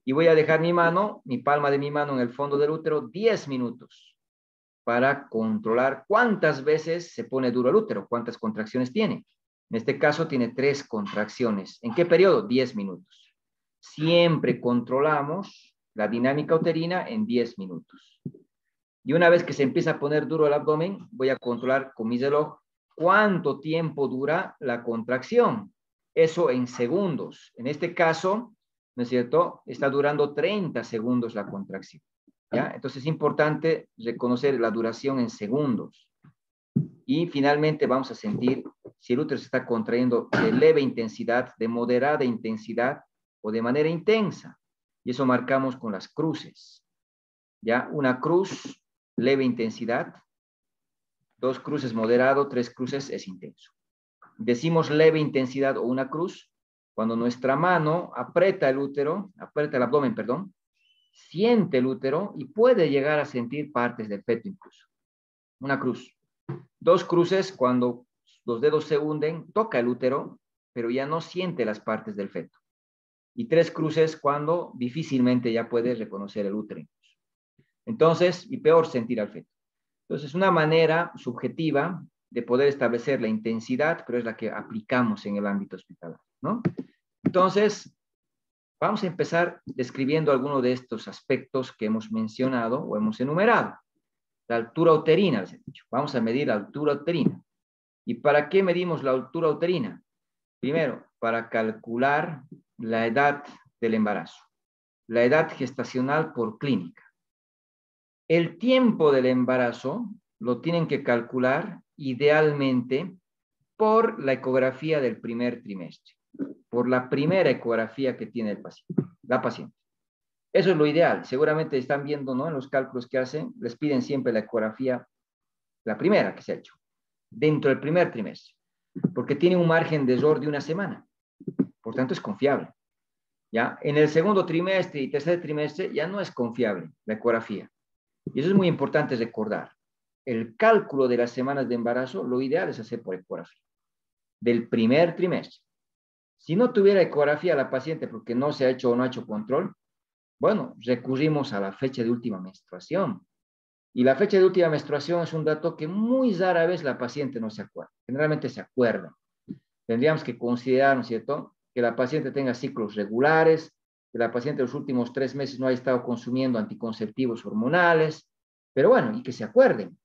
Y voy a dejar mi mano, mi palma de mi mano en el fondo del útero 10 minutos para controlar cuántas veces se pone duro el útero, cuántas contracciones tiene. En este caso tiene 3 contracciones. ¿En qué periodo? 10 minutos. Siempre controlamos la dinámica uterina en 10 minutos. Y una vez que se empieza a poner duro el abdomen, voy a controlar con mi reloj cuánto tiempo dura la contracción. Eso en segundos. En este caso, ¿no es cierto?, está durando 30 segundos la contracción, ¿ya? Entonces es importante reconocer la duración en segundos. Y finalmente vamos a sentir si el útero se está contrayendo de leve intensidad, de moderada intensidad o de manera intensa. Y eso marcamos con las cruces, ¿ya? Una cruz, leve intensidad. 2 cruces moderado, 3 cruces es intenso. Decimos leve intensidad o una cruz cuando nuestra mano aprieta el útero, aprieta el abdomen, perdón, siente el útero y puede llegar a sentir partes del feto incluso. Una cruz. Dos cruces cuando los dedos se hunden, toca el útero, pero ya no siente las partes del feto. Y tres cruces cuando difícilmente ya puede reconocer el útero. Entonces, y peor, sentir al feto. Entonces, una manera subjetiva de poder establecer la intensidad, pero es la que aplicamos en el ámbito hospitalario, ¿no? Entonces, vamos a empezar describiendo algunos de estos aspectos que hemos mencionado o hemos enumerado. La altura uterina, les he dicho. Vamos a medir la altura uterina. ¿Y para qué medimos la altura uterina? Primero, para calcular la edad del embarazo, la edad gestacional por clínica. El tiempo del embarazo lo tienen que calcular idealmente por la ecografía del primer trimestre, por la primera ecografía que tiene el paciente, la paciente. Eso es lo ideal. Seguramente están viendo, ¿no? En los cálculos que hacen, les piden siempre la ecografía, la primera que se ha hecho, dentro del primer trimestre, porque tiene un margen de error de una semana. Por tanto, es confiable. ¿Ya? En el segundo trimestre y tercer trimestre ya no es confiable la ecografía. Y eso es muy importante recordar. El cálculo de las semanas de embarazo, lo ideal es hacer por ecografía. Del primer trimestre. Si no tuviera ecografía la paciente porque no se ha hecho o no ha hecho control, bueno, recurrimos a la fecha de última menstruación. Y la fecha de última menstruación es un dato que muy rara vez la paciente no se acuerda. Generalmente se acuerda. Tendríamos que considerar, ¿no es cierto?, que la paciente tenga ciclos regulares, que la paciente los últimos 3 meses no haya estado consumiendo anticonceptivos hormonales, pero bueno, y que se acuerden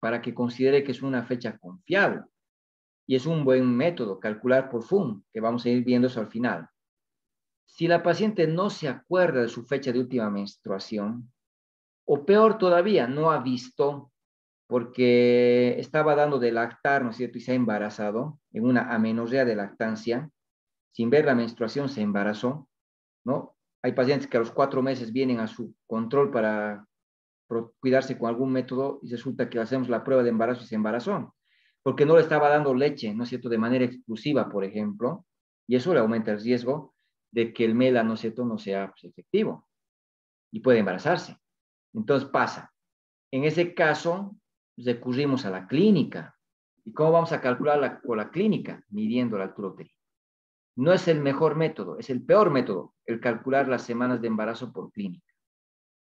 para que considere que es una fecha confiable. Y es un buen método, calcular por FUM, que vamos a ir viendo eso al final. Si la paciente no se acuerda de su fecha de última menstruación, o peor todavía, no ha visto porque estaba dando de lactar, ¿no es cierto?, y se ha embarazado en una amenorrea de lactancia, sin ver la menstruación se embarazó, ¿no? Hay pacientes que a los 4 meses vienen a su control para cuidarse con algún método y resulta que hacemos la prueba de embarazo y se embarazó, porque no le estaba dando leche, ¿no es cierto?, de manera exclusiva, por ejemplo, y eso le aumenta el riesgo de que el MELA, ¿no es cierto?, no sea pues, efectivo y puede embarazarse. Entonces pasa. En ese caso, recurrimos a la clínica. ¿Y cómo vamos a calcularla con la clínica? Midiendo la altura uterina. No es el mejor método, es el peor método, el calcular las semanas de embarazo por clínica.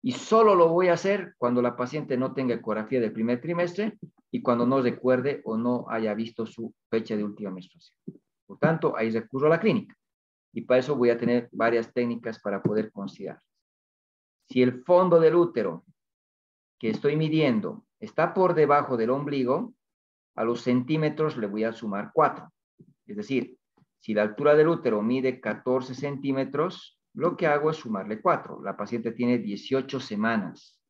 Y solo lo voy a hacer cuando la paciente no tenga ecografía del primer trimestre y cuando no recuerde o no haya visto su fecha de última menstruación. Por tanto, ahí recurro a la clínica. Y para eso voy a tener varias técnicas para poder considerar. Si el fondo del útero que estoy midiendo está por debajo del ombligo, a los centímetros le voy a sumar 4. Es decir, si la altura del útero mide 14 centímetros, lo que hago es sumarle 4. La paciente tiene 18 semanas.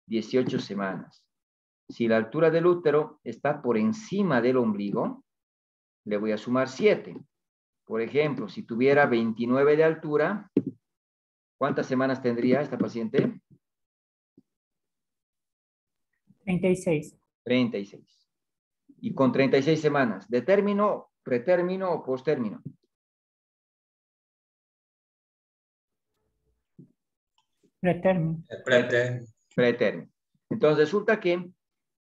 18 semanas. Si la altura del útero está por encima del ombligo, le voy a sumar 7. Por ejemplo, si tuviera 29 de altura, ¿cuántas semanas tendría esta paciente? 36. 36. Y con 36 semanas, ¿de término, pretérmino o postérmino? Pretérmino. Pretérmino. Pretérmino. Entonces resulta que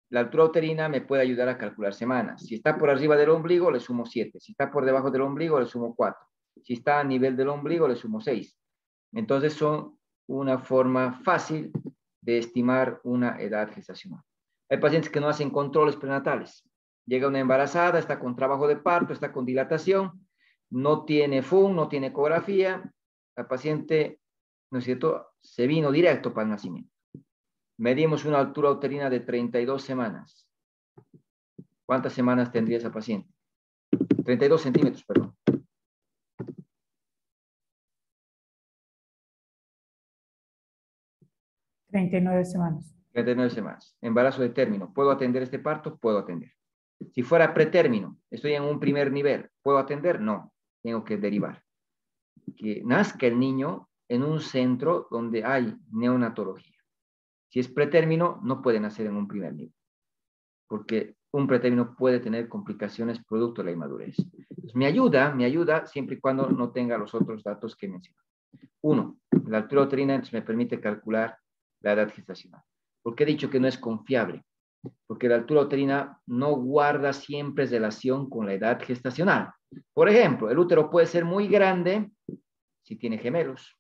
la altura uterina me puede ayudar a calcular semanas. Si está por arriba del ombligo, le sumo 7. Si está por debajo del ombligo, le sumo 4. Si está a nivel del ombligo, le sumo 6. Entonces son una forma fácil de estimar una edad gestacional. Hay pacientes que no hacen controles prenatales. Llega una embarazada, está con trabajo de parto, está con dilatación, no tiene FUM, no tiene ecografía. La paciente, ¿no es cierto?, se vino directo para el nacimiento. Medimos una altura uterina de 32 semanas. ¿Cuántas semanas tendría esa paciente? 32 centímetros, perdón. 39 semanas. 39 semanas. Embarazo de término. ¿Puedo atender este parto? Puedo atender. Si fuera pretérmino, estoy en un primer nivel, ¿puedo atender? No, tengo que derivar. Que nazca el niño en un centro donde hay neonatología. Si es pretérmino, no puede nacer en un primer nivel, porque un pretérmino puede tener complicaciones producto de la inmadurez. Entonces, me ayuda siempre y cuando no tenga los otros datos que mencioné. 1, la altura uterina entonces me permite calcular la edad gestacional. ¿Por qué he dicho que no es confiable? Porque la altura uterina no guarda siempre relación con la edad gestacional. Por ejemplo, el útero puede ser muy grande si tiene gemelos,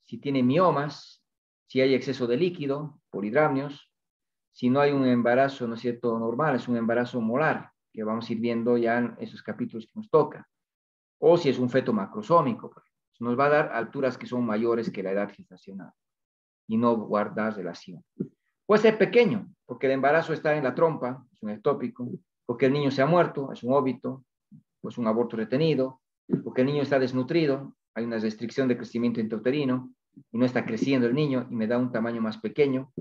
si tiene miomas, si hay exceso de líquido, polidramnios, si no hay un embarazo, ¿no es cierto?, normal, es un embarazo molar, que vamos a ir viendo ya en esos capítulos que nos toca, o si es un feto macrosómico, nos va a dar alturas que son mayores que la edad gestacional y no guarda relación. Puede ser pequeño, porque el embarazo está en la trompa, es un ectópico, porque el niño se ha muerto, es un óbito, pues un aborto retenido, porque el niño está desnutrido, hay una restricción de crecimiento intrauterino y no está creciendo el niño y me da un tamaño más pequeño.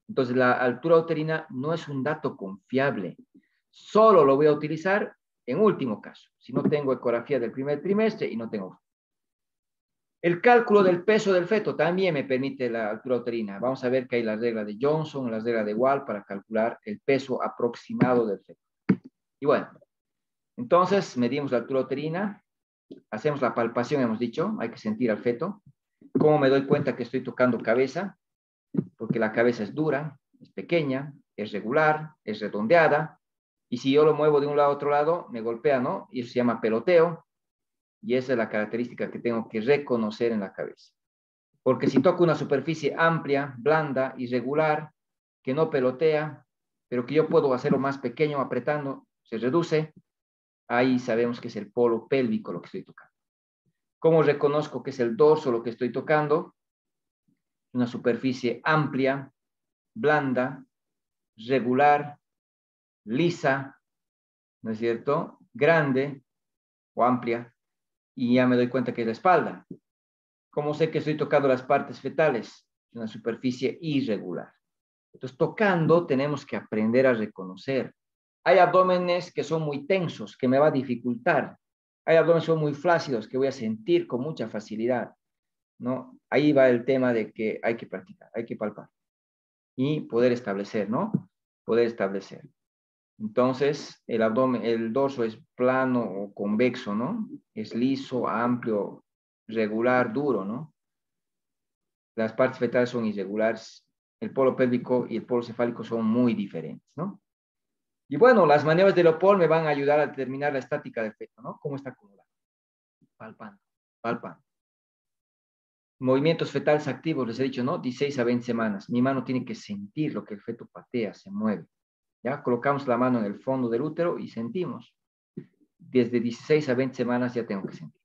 Entonces la altura uterina no es un dato confiable. Solo lo voy a utilizar en último caso, si no tengo ecografía del primer trimestre y no tengo. El cálculo del peso del feto también me permite la altura uterina. Vamos a ver que hay la regla de Johnson, la regla de Wall para calcular el peso aproximado del feto. Y bueno, entonces medimos la altura uterina, hacemos la palpación, hemos dicho, hay que sentir al feto. ¿Cómo me doy cuenta que estoy tocando cabeza? Porque la cabeza es dura, es pequeña, es regular, es redondeada, y si yo lo muevo de un lado a otro lado, me golpea, ¿no? Y eso se llama peloteo, y esa es la característica que tengo que reconocer en la cabeza. Porque si toco una superficie amplia, blanda, irregular, que no pelotea, pero que yo puedo hacerlo más pequeño apretando, se reduce, ahí sabemos que es el polo pélvico lo que estoy tocando. ¿Cómo reconozco que es el dorso lo que estoy tocando? Una superficie amplia, blanda, regular, lisa, ¿no es cierto?, grande o amplia, y ya me doy cuenta que es la espalda. ¿Cómo sé que estoy tocando las partes fetales? Una superficie irregular. Entonces, tocando tenemos que aprender a reconocer. Hay abdómenes que son muy tensos, que me va a dificultar. Hay abdómenes que son muy flácidos, que voy a sentir con mucha facilidad, ¿no? Ahí va el tema de que hay que practicar, hay que palpar y poder establecer, ¿no? Poder establecer. Entonces, el abdomen, el dorso es plano o convexo, ¿no? Es liso, amplio, regular, duro, ¿no? Las partes fetales son irregulares. El polo pélvico y el polo cefálico son muy diferentes, ¿no? Y bueno, las maniobras de Leopold me van a ayudar a determinar la estática del feto, ¿no? ¿Cómo está acumulado? Palpando, palpando. Movimientos fetales activos, les he dicho, ¿no? 16 a 20 semanas. Mi mano tiene que sentir lo que el feto patea, se mueve. ¿Ya? Colocamos la mano en el fondo del útero y sentimos. Desde 16 a 20 semanas ya tengo que sentir.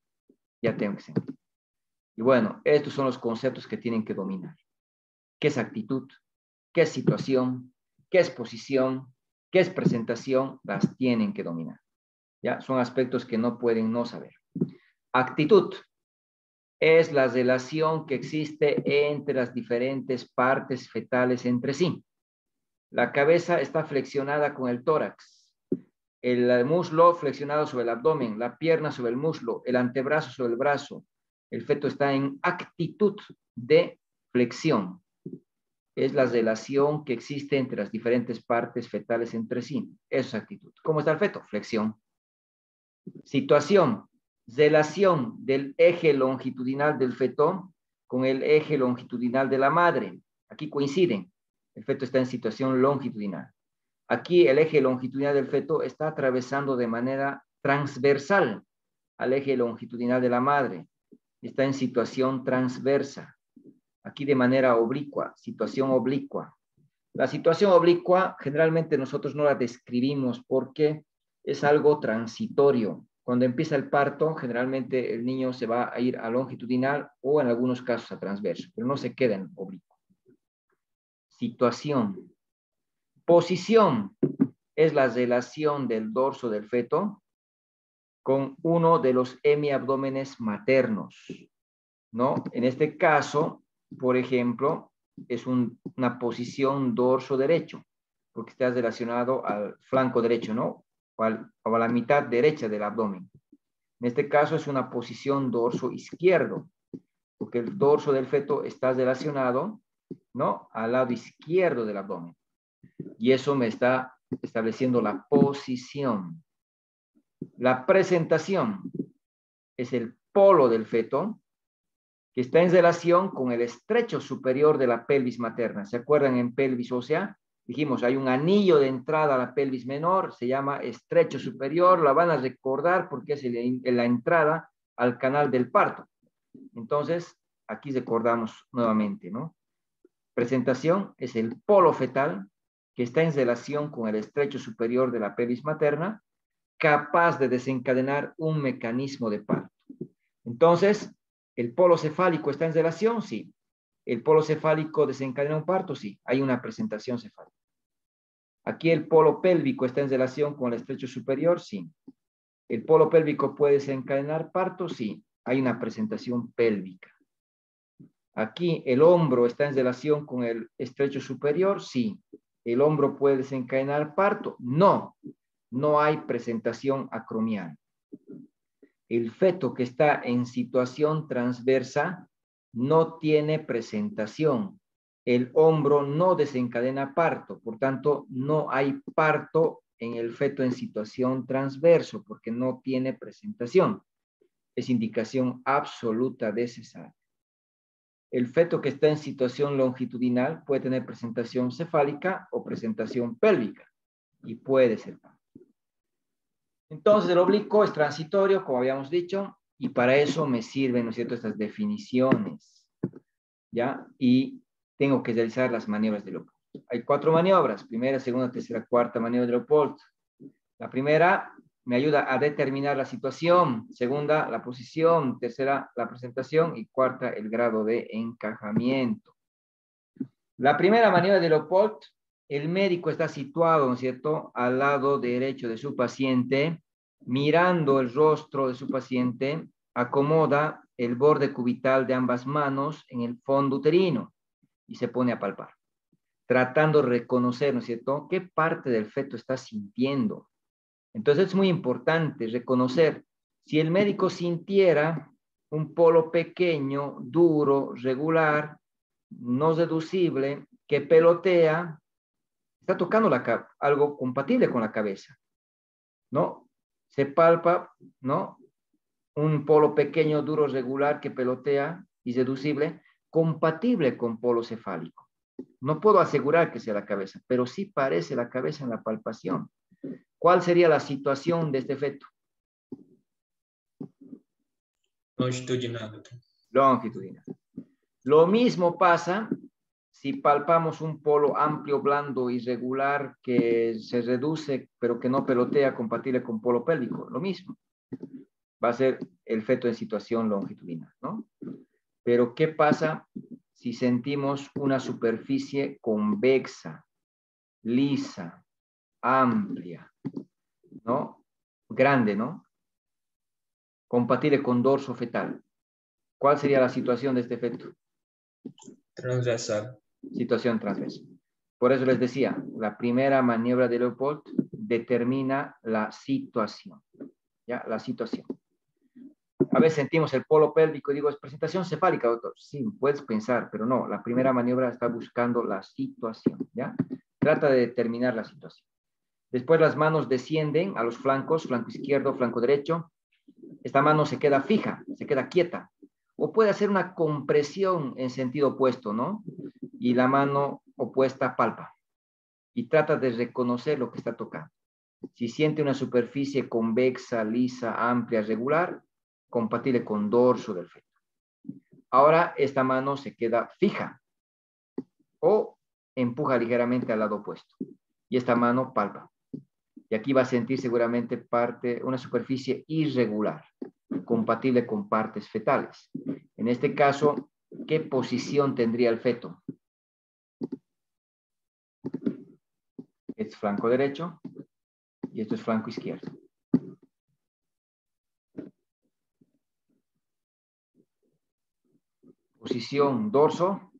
Ya tengo que sentir. Y bueno, estos son los conceptos que tienen que dominar. ¿Qué es actitud? ¿Qué es situación? ¿Qué es posición? ¿Qué es presentación? Las tienen que dominar. ¿Ya? Son aspectos que no pueden no saber. Actitud es la relación que existe entre las diferentes partes fetales entre sí. La cabeza está flexionada con el tórax, el muslo flexionado sobre el abdomen, la pierna sobre el muslo, el antebrazo sobre el brazo. El feto está en actitud de flexión. Es la relación que existe entre las diferentes partes fetales entre sí. Eso es actitud. ¿Cómo está el feto? Flexión. Situación, relación del eje longitudinal del feto con el eje longitudinal de la madre. Aquí coinciden. El feto está en situación longitudinal. Aquí el eje longitudinal del feto está atravesando de manera transversal al eje longitudinal de la madre. Está en situación transversa. Aquí de manera oblicua, situación oblicua. La situación oblicua generalmente nosotros no la describimos porque es algo transitorio. Cuando empieza el parto, generalmente el niño se va a ir a longitudinal o en algunos casos a transverso, pero no se queda en oblicuo. Situación. Posición es la relación del dorso del feto con uno de los hemiabdómenes maternos, ¿no? En este caso, por ejemplo, es una posición dorso derecho, porque está relacionado al flanco derecho, ¿no? O a la mitad derecha del abdomen. En este caso es una posición dorso izquierdo, porque el dorso del feto está relacionado, ¿no?, al lado izquierdo del abdomen. Y eso me está estableciendo la posición. La presentación es el polo del feto que está en relación con el estrecho superior de la pelvis materna. ¿Se acuerdan en pelvis ósea? Dijimos, hay un anillo de entrada a la pelvis menor, se llama estrecho superior, la van a recordar porque es la entrada al canal del parto. Entonces, aquí recordamos nuevamente, ¿no? Presentación es el polo fetal que está en relación con el estrecho superior de la pelvis materna, capaz de desencadenar un mecanismo de parto. Entonces, ¿el polo cefálico está en relación? Sí. ¿El polo cefálico desencadena un parto? Sí. Hay una presentación cefálica. ¿Aquí el polo pélvico está en relación con el estrecho superior? Sí. ¿El polo pélvico puede desencadenar parto? Sí. Hay una presentación pélvica. ¿Aquí el hombro está en relación con el estrecho superior? Sí. ¿El hombro puede desencadenar parto? No. No hay presentación acromial. El feto que está en situación transversa no tiene presentación. El hombro no desencadena parto, por tanto, no hay parto en el feto en situación transverso porque no tiene presentación. Es indicación absoluta de cesárea. El feto que está en situación longitudinal puede tener presentación cefálica o presentación pélvica y puede ser parto. Entonces, el oblicuo es transitorio, como habíamos dicho, y para eso me sirven, ¿no es cierto?, estas definiciones, ¿ya? Y tengo que realizar las maniobras de Leopold. Hay 4 maniobras, primera, segunda, tercera, cuarta maniobra de Leopold. La primera me ayuda a determinar la situación, segunda, la posición, tercera, la presentación y cuarta, el grado de encajamiento. La primera maniobra de Leopold, el médico está situado, ¿no es cierto?, al lado derecho de su paciente, mirando el rostro de su paciente, acomoda el borde cubital de ambas manos en el fondo uterino y se pone a palpar, tratando de reconocer, ¿no es cierto?, qué parte del feto está sintiendo. Entonces es muy importante reconocer, si el médico sintiera un polo pequeño, duro, regular, no reducible, que pelotea, está tocando algo compatible con la cabeza, ¿no? Se palpa, ¿no? Un polo pequeño, duro, regular, que pelotea y reducible, compatible con polo cefálico. No puedo asegurar que sea la cabeza, pero sí parece la cabeza en la palpación. ¿Cuál sería la situación de este feto? Longitudinal. Longitudinal. Lo mismo pasa si palpamos un polo amplio, blando, irregular, que se reduce, pero que no pelotea, compatible con polo pélvico. Lo mismo. Va a ser el feto en situación longitudinal, ¿no? Pero, ¿qué pasa si sentimos una superficie convexa, lisa, amplia, ¿no? Grande, ¿no? Compatible con dorso fetal. ¿Cuál sería la situación de este feto? Transversal. Situación transversal. Por eso les decía, la primera maniobra de Leopold determina la situación. ¿Ya? La situación. A veces sentimos el polo pélvico y digo, ¿es presentación cefálica, doctor? Sí, puedes pensar, pero no. La primera maniobra está buscando la situación. ¿Ya? Trata de determinar la situación. Después las manos descienden a los flancos, flanco izquierdo, flanco derecho. Esta mano se queda fija, se queda quieta. O puede hacer una compresión en sentido opuesto, ¿no? Y la mano opuesta palpa. Y trata de reconocer lo que está tocando. Si siente una superficie convexa, lisa, amplia, regular, compatible con dorso del feto. Ahora esta mano se queda fija o empuja ligeramente al lado opuesto. Y esta mano palpa. Y aquí va a sentir seguramente una superficie irregular, compatible con partes fetales. En este caso, ¿qué posición tendría el feto? Este es flanco derecho y esto es flanco izquierdo. Posición dorso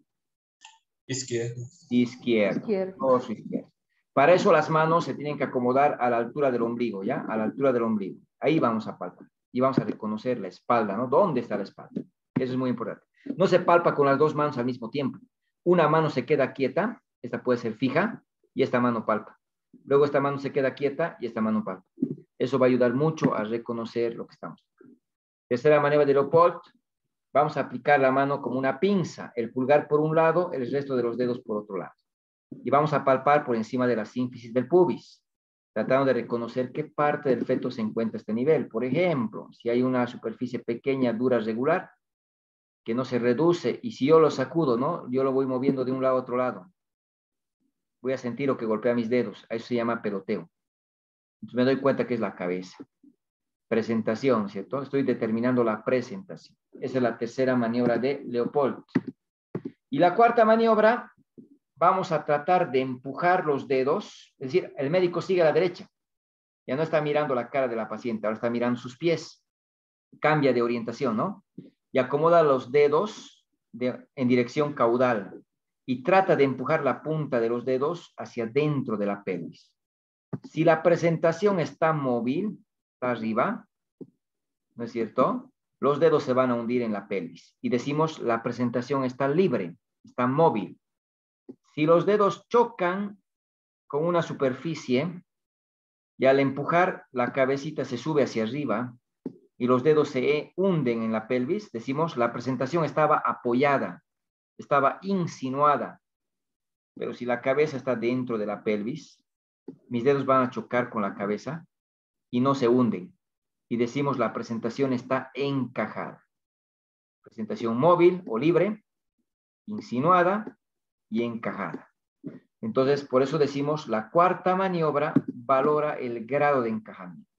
Izquierdo. izquierdo. Dorso izquierdo. Para eso las manos se tienen que acomodar a la altura del ombligo, ¿ya? A la altura del ombligo. Ahí vamos a palpar. Y vamos a reconocer la espalda, ¿no? ¿Dónde está la espalda? Eso es muy importante. No se palpa con las dos manos al mismo tiempo. Una mano se queda quieta, esta puede ser fija, y esta mano palpa. Luego esta mano se queda quieta y esta mano palpa. Eso va a ayudar mucho a reconocer lo que estamos. Tercera maniobra de Leopold. Vamos a aplicar la mano como una pinza. El pulgar por un lado, el resto de los dedos por otro lado. Y vamos a palpar por encima de la sínfisis del pubis, tratando de reconocer qué parte del feto se encuentra a este nivel. Por ejemplo, si hay una superficie pequeña, dura, regular, que no se reduce, y si yo lo sacudo, ¿no? Yo lo voy moviendo de un lado a otro lado. Voy a sentir lo que golpea mis dedos. A eso se llama peloteo. Entonces me doy cuenta que es la cabeza. Presentación, ¿cierto? Estoy determinando la presentación. Esa es la tercera maniobra de Leopold. Y la cuarta maniobra, vamos a tratar de empujar los dedos. Es decir, el médico sigue a la derecha. Ya no está mirando la cara de la paciente, ahora está mirando sus pies. Cambia de orientación, ¿no? Y acomoda los dedos en dirección caudal. Y trata de empujar la punta de los dedos hacia dentro de la pelvis. Si la presentación está móvil, está arriba, ¿no es cierto? Los dedos se van a hundir en la pelvis. Y decimos, la presentación está libre, está móvil. Si los dedos chocan con una superficie, y al empujar, la cabecita se sube hacia arriba, y los dedos se hunden en la pelvis, decimos, la presentación estaba apoyada, estaba insinuada. Pero si la cabeza está dentro de la pelvis, mis dedos van a chocar con la cabeza y no se hunden. Y decimos la presentación está encajada. Presentación móvil o libre, insinuada y encajada. Entonces, por eso decimos la cuarta maniobra valora el grado de encajamiento.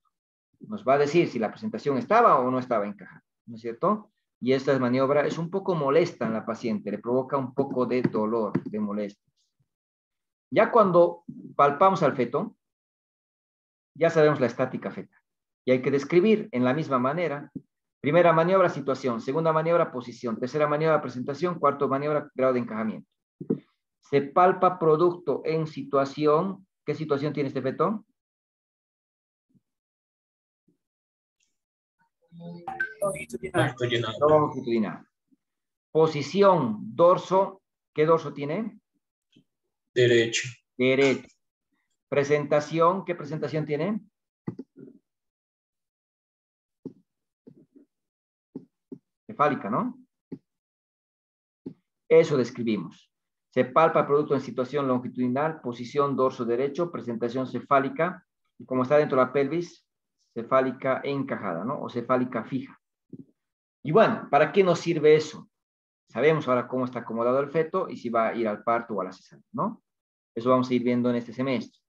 Nos va a decir si la presentación estaba o no estaba encajada, ¿no es cierto? Y esta maniobra es un poco molesta en la paciente, le provoca un poco de dolor, de molestias. Ya cuando palpamos al feto, ya sabemos la estática fetal. Y hay que describir en la misma manera. Primera maniobra, situación. Segunda maniobra, posición. Tercera maniobra, presentación. Cuarta maniobra, grado de encajamiento. Se palpa producto en situación. ¿Qué situación tiene este feto? Longitudinal. Longitudinal. Posición, dorso. ¿Qué dorso tiene? Derecho. Derecho. Presentación, ¿qué presentación tiene? Cefálica, ¿no? Eso describimos. Se palpa producto en situación longitudinal, posición dorso derecho, presentación cefálica, y como está dentro de la pelvis, cefálica encajada, ¿no? O cefálica fija. Y bueno, ¿para qué nos sirve eso? Sabemos ahora cómo está acomodado el feto y si va a ir al parto o a la cesárea, ¿no? Eso vamos a ir viendo en este semestre.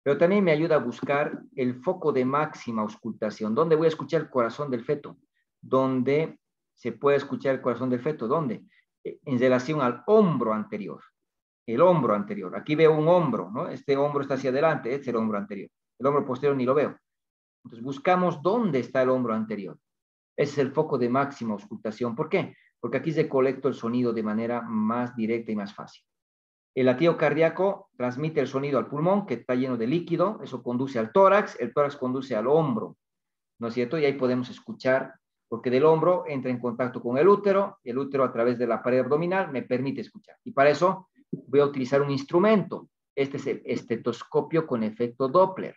Pero también me ayuda a buscar el foco de máxima auscultación. ¿Dónde voy a escuchar el corazón del feto? ¿Dónde se puede escuchar el corazón del feto? ¿Dónde? En relación al hombro anterior. El hombro anterior. Aquí veo un hombro, ¿no? Este hombro está hacia adelante, este es el hombro anterior. El hombro posterior ni lo veo. Entonces buscamos dónde está el hombro anterior. Ese es el foco de máxima auscultación. ¿Por qué? Porque aquí se colecta el sonido de manera más directa y más fácil. El latido cardíaco transmite el sonido al pulmón, que está lleno de líquido, eso conduce al tórax, el tórax conduce al hombro, ¿no es cierto? Y ahí podemos escuchar, porque del hombro entra en contacto con el útero a través de la pared abdominal me permite escuchar. Y para eso voy a utilizar un instrumento. Este es el estetoscopio con efecto Doppler.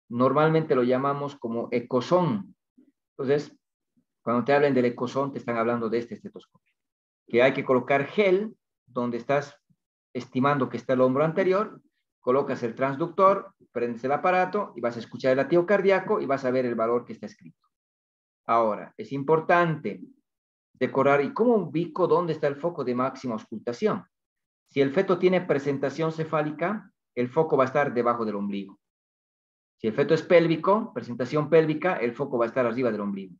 Normalmente lo llamamos como ecosón. Entonces, cuando te hablen del ecosón, te están hablando de este estetoscopio. Que hay que colocar gel donde estás estimando que está el hombro anterior, colocas el transductor, prendes el aparato y vas a escuchar el latido cardíaco y vas a ver el valor que está escrito. Ahora, es importante decorar, ¿y cómo ubico dónde está el foco de máxima auscultación? Si el feto tiene presentación cefálica, el foco va a estar debajo del ombligo. Si el feto es pélvico, presentación pélvica, el foco va a estar arriba del ombligo.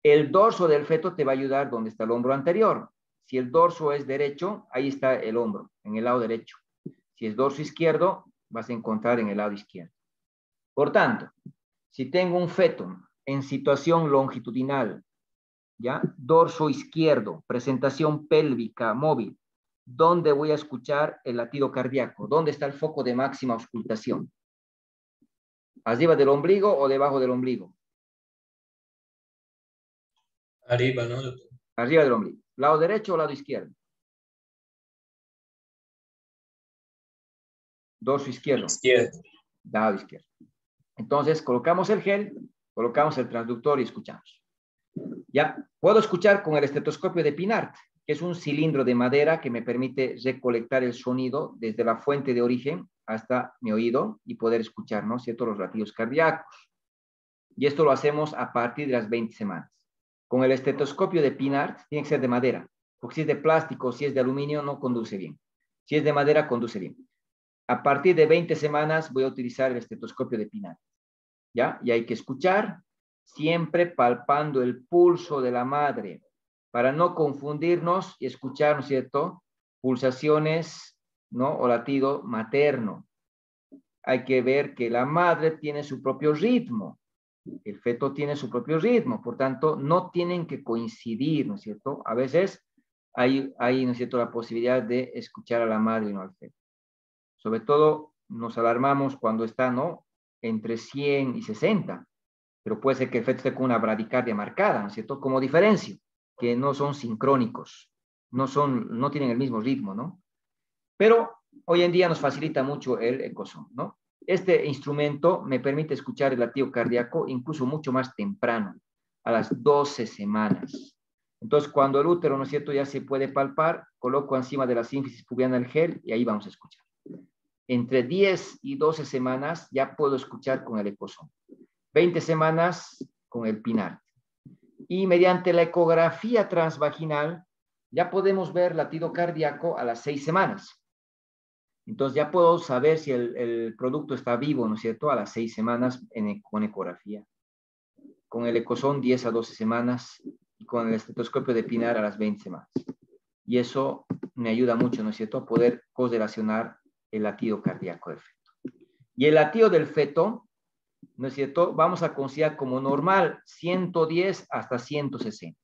El dorso del feto te va a ayudar donde está el hombro anterior. Si el dorso es derecho, ahí está el hombro, en el lado derecho. Si es dorso izquierdo, vas a encontrar en el lado izquierdo. Por tanto, si tengo un feto en situación longitudinal, ¿ya? Dorso izquierdo, presentación pélvica móvil, ¿dónde voy a escuchar el latido cardíaco? ¿Dónde está el foco de máxima auscultación? ¿Arriba del ombligo o debajo del ombligo? Arriba, ¿no? Arriba del ombligo. ¿Lado derecho o lado izquierdo? Dorso izquierdo. Izquierdo. Lado izquierdo. Entonces, colocamos el gel, colocamos el transductor y escuchamos. Ya, puedo escuchar con el estetoscopio de Pinart, que es un cilindro de madera que me permite recolectar el sonido desde la fuente de origen hasta mi oído y poder escuchar, ¿no es cierto?, los latidos cardíacos. Y esto lo hacemos a partir de las 20 semanas. Con el estetoscopio de Pinart, tiene que ser de madera, porque si es de plástico, si es de aluminio, no conduce bien. Si es de madera, conduce bien. A partir de 20 semanas voy a utilizar el estetoscopio de Pinart, ¿ya? Y hay que escuchar, siempre palpando el pulso de la madre, para no confundirnos y escuchar, ¿no es cierto?, pulsaciones, ¿no?, o latido materno. Hay que ver que la madre tiene su propio ritmo, el feto tiene su propio ritmo, por tanto, no tienen que coincidir, ¿no es cierto? A veces hay, ¿no es cierto?, la posibilidad de escuchar a la madre y no al feto. Sobre todo, nos alarmamos cuando está, ¿no?, entre 100 y 60, pero puede ser que el feto esté con una bradicardia marcada, ¿no es cierto?, como diferencia, que no son sincrónicos, no tienen el mismo ritmo, ¿no? Pero hoy en día nos facilita mucho el ecosón, ¿no? Este instrumento me permite escuchar el latido cardíaco incluso mucho más temprano, a las 12 semanas. Entonces, cuando el útero, ¿no es cierto?, ya se puede palpar, coloco encima de la sínfisis pubiana el gel y ahí vamos a escuchar. Entre 10 y 12 semanas ya puedo escuchar con el ecosón. 20 semanas con el Pinart. Y mediante la ecografía transvaginal ya podemos ver latido cardíaco a las 6 semanas. Entonces ya puedo saber si el producto está vivo, ¿no es cierto?, a las 6 semanas con ecografía. Con el ecosón 10 a 12 semanas y con el estetoscopio de Pinart a las 20 semanas. Y eso me ayuda mucho, ¿no es cierto?, a poder correlacionar el latido cardíaco del feto. Y el latido del feto, ¿no es cierto?, vamos a considerar como normal 110 hasta 160.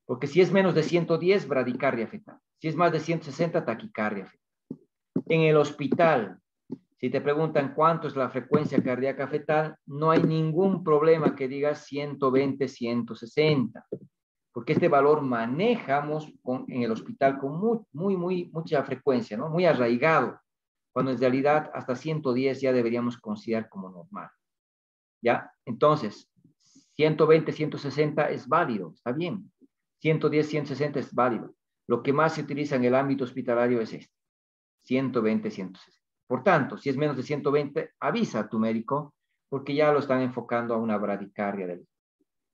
Porque si es menos de 110, bradicardia fetal. Si es más de 160, taquicardia fetal. En el hospital, si te preguntan cuánto es la frecuencia cardíaca fetal, no hay ningún problema que digas 120, 160. Porque este valor manejamos en el hospital con mucha frecuencia, ¿no?, muy arraigado, cuando en realidad hasta 110 ya deberíamos considerar como normal. ¿Ya? Entonces, 120, 160 es válido, está bien. 110, 160 es válido. Lo que más se utiliza en el ámbito hospitalario es este, 120, 160. Por tanto, si es menos de 120, avisa a tu médico, porque ya lo están enfocando a una bradicardia.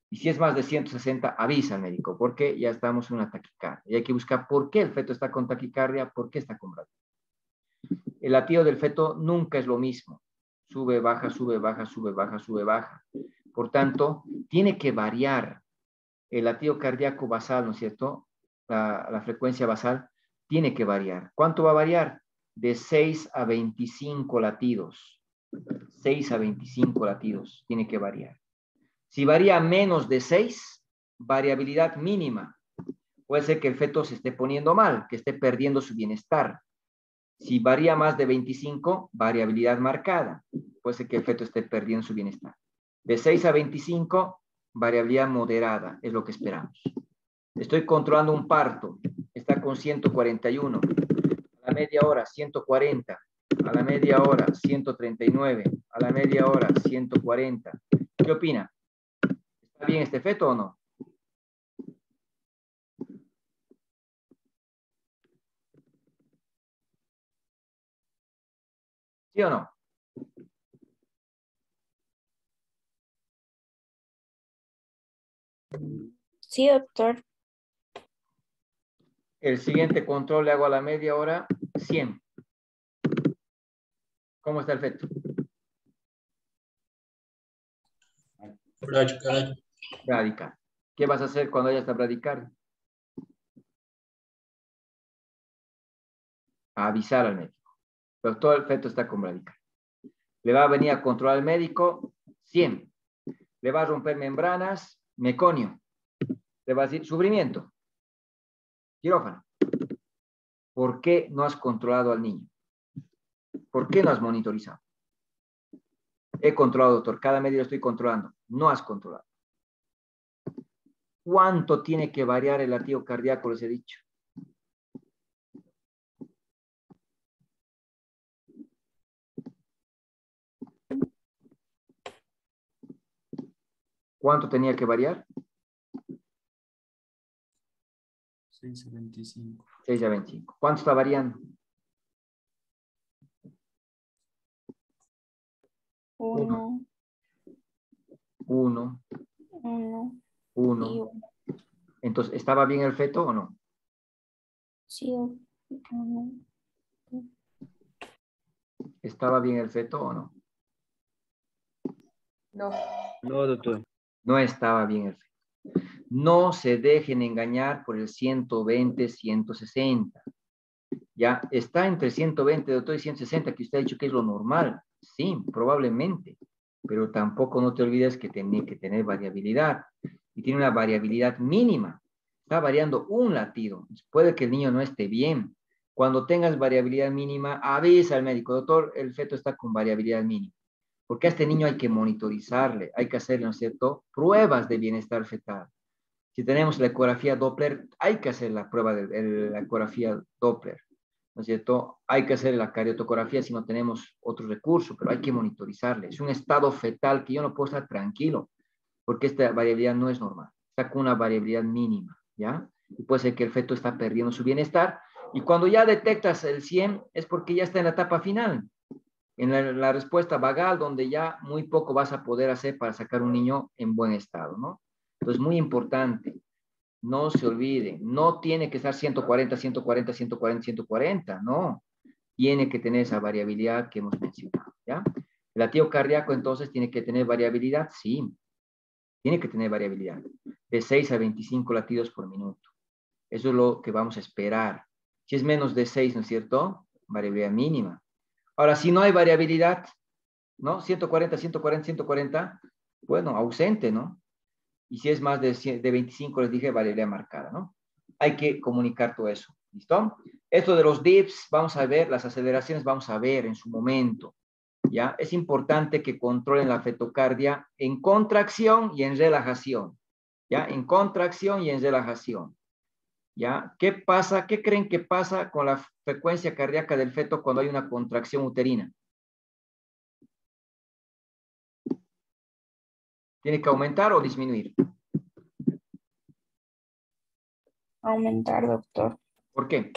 Y si es más de 160, avisa al médico, porque ya estamos en una taquicardia. Y hay que buscar por qué el feto está con taquicardia, por qué está con bradicardia. El latido del feto nunca es lo mismo. Sube, baja, sube, baja, sube, baja, sube, baja. Por tanto, tiene que variar el latido cardíaco basal, ¿no es cierto? La frecuencia basal tiene que variar. ¿Cuánto va a variar? De 6 a 25 latidos. 6 a 25 latidos tiene que variar. Si varía menos de 6, variabilidad mínima. Puede ser que el feto se esté poniendo mal, que esté perdiendo su bienestar. Si varía más de 25, variabilidad marcada. Puede ser que el feto esté perdiendo su bienestar. De 6 a 25, variabilidad moderada, es lo que esperamos. Estoy controlando un parto, está con 141. A la media hora, 140. A la media hora, 139. A la media hora, 140. ¿Qué opina? ¿Está bien este feto o no? ¿Sí o no? Sí, doctor. El siguiente control le hago a la media hora, 100. ¿Cómo está el feto? Bradicardia. Bradicardia. ¿Qué vas a hacer cuando haya esta bradicardia? A avisar al médico. Pero todo el feto está con bradicardia. Le va a venir a controlar el médico, 100. Le va a romper membranas, meconio. Le va a decir, sufrimiento, quirófano. ¿Por qué no has controlado al niño? ¿Por qué no has monitorizado? He controlado, doctor. Cada medio lo estoy controlando. No has controlado. ¿Cuánto tiene que variar el latido cardíaco? Les he dicho. ¿Cuánto tenía que variar? 6 a 25. 6 a 25. ¿Cuánto está variando? 1, 1, 1 y 1. 1. Entonces, ¿estaba bien el feto o no? Sí, 1. ¿Estaba bien el feto o no? No. No, doctor. No estaba bien el feto. No se dejen engañar por el 120, 160. Ya está entre 120, doctor, y 160, que usted ha dicho que es lo normal. Sí, probablemente. Pero tampoco no te olvides que tiene que tener variabilidad. Y tiene una variabilidad mínima. Está variando un latido. Puede que el niño no esté bien. Cuando tengas variabilidad mínima, avisa al médico. Doctor, el feto está con variabilidad mínima. Porque a este niño hay que monitorizarle. Hay que hacerle, ¿no es cierto?, pruebas de bienestar fetal. Si tenemos la ecografía Doppler, hay que hacer la prueba de la ecografía Doppler, ¿no es cierto? Hay que hacer la cariotocografía si no tenemos otro recurso, pero hay que monitorizarle. Es un estado fetal que yo no puedo estar tranquilo, porque esta variabilidad no es normal. Está con una variabilidad mínima, ¿ya? Y puede ser que el feto está perdiendo su bienestar. Y cuando ya detectas el 100, es porque ya está en la etapa final, en la respuesta vagal, donde ya muy poco vas a poder hacer para sacar un niño en buen estado, ¿no? Entonces, muy importante, no se olvide, no tiene que estar 140, 140, 140, 140, no. Tiene que tener esa variabilidad que hemos mencionado, ¿ya? El latido cardíaco, entonces, tiene que tener variabilidad, sí, tiene que tener variabilidad, de 6 a 25 latidos por minuto. Eso es lo que vamos a esperar. Si es menos de 6, ¿no es cierto? Variabilidad mínima. Ahora, si no hay variabilidad, ¿no? 140, 140, 140, bueno, ausente, ¿no? Y si es más de 25, les dije, variabilidad marcada, ¿no? Hay que comunicar todo eso, ¿listo? Esto de los dips, vamos a ver, las aceleraciones vamos a ver en su momento, ¿ya? Es importante que controlen la fetocardia en contracción y en relajación, ¿ya? En contracción y en relajación, ¿ya? ¿Qué pasa? ¿Qué creen que pasa con la frecuencia cardíaca del feto cuando hay una contracción uterina? ¿Tiene que aumentar o disminuir? Aumentar, doctor. ¿Por qué?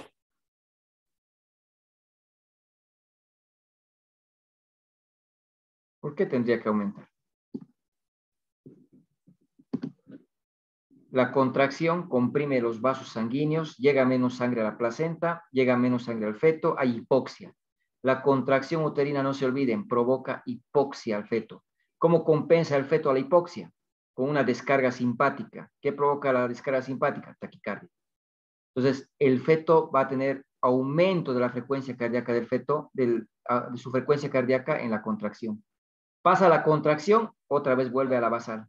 ¿Por qué tendría que aumentar? La contracción comprime los vasos sanguíneos, llega menos sangre a la placenta, llega menos sangre al feto, hay hipoxia. La contracción uterina, no se olviden, provoca hipoxia al feto. ¿Cómo compensa el feto a la hipoxia? Con una descarga simpática. ¿Qué provoca la descarga simpática? Taquicardia. Entonces, el feto va a tener aumento de la frecuencia cardíaca del feto, de su frecuencia cardíaca en la contracción. Pasa la contracción, otra vez vuelve a la basal,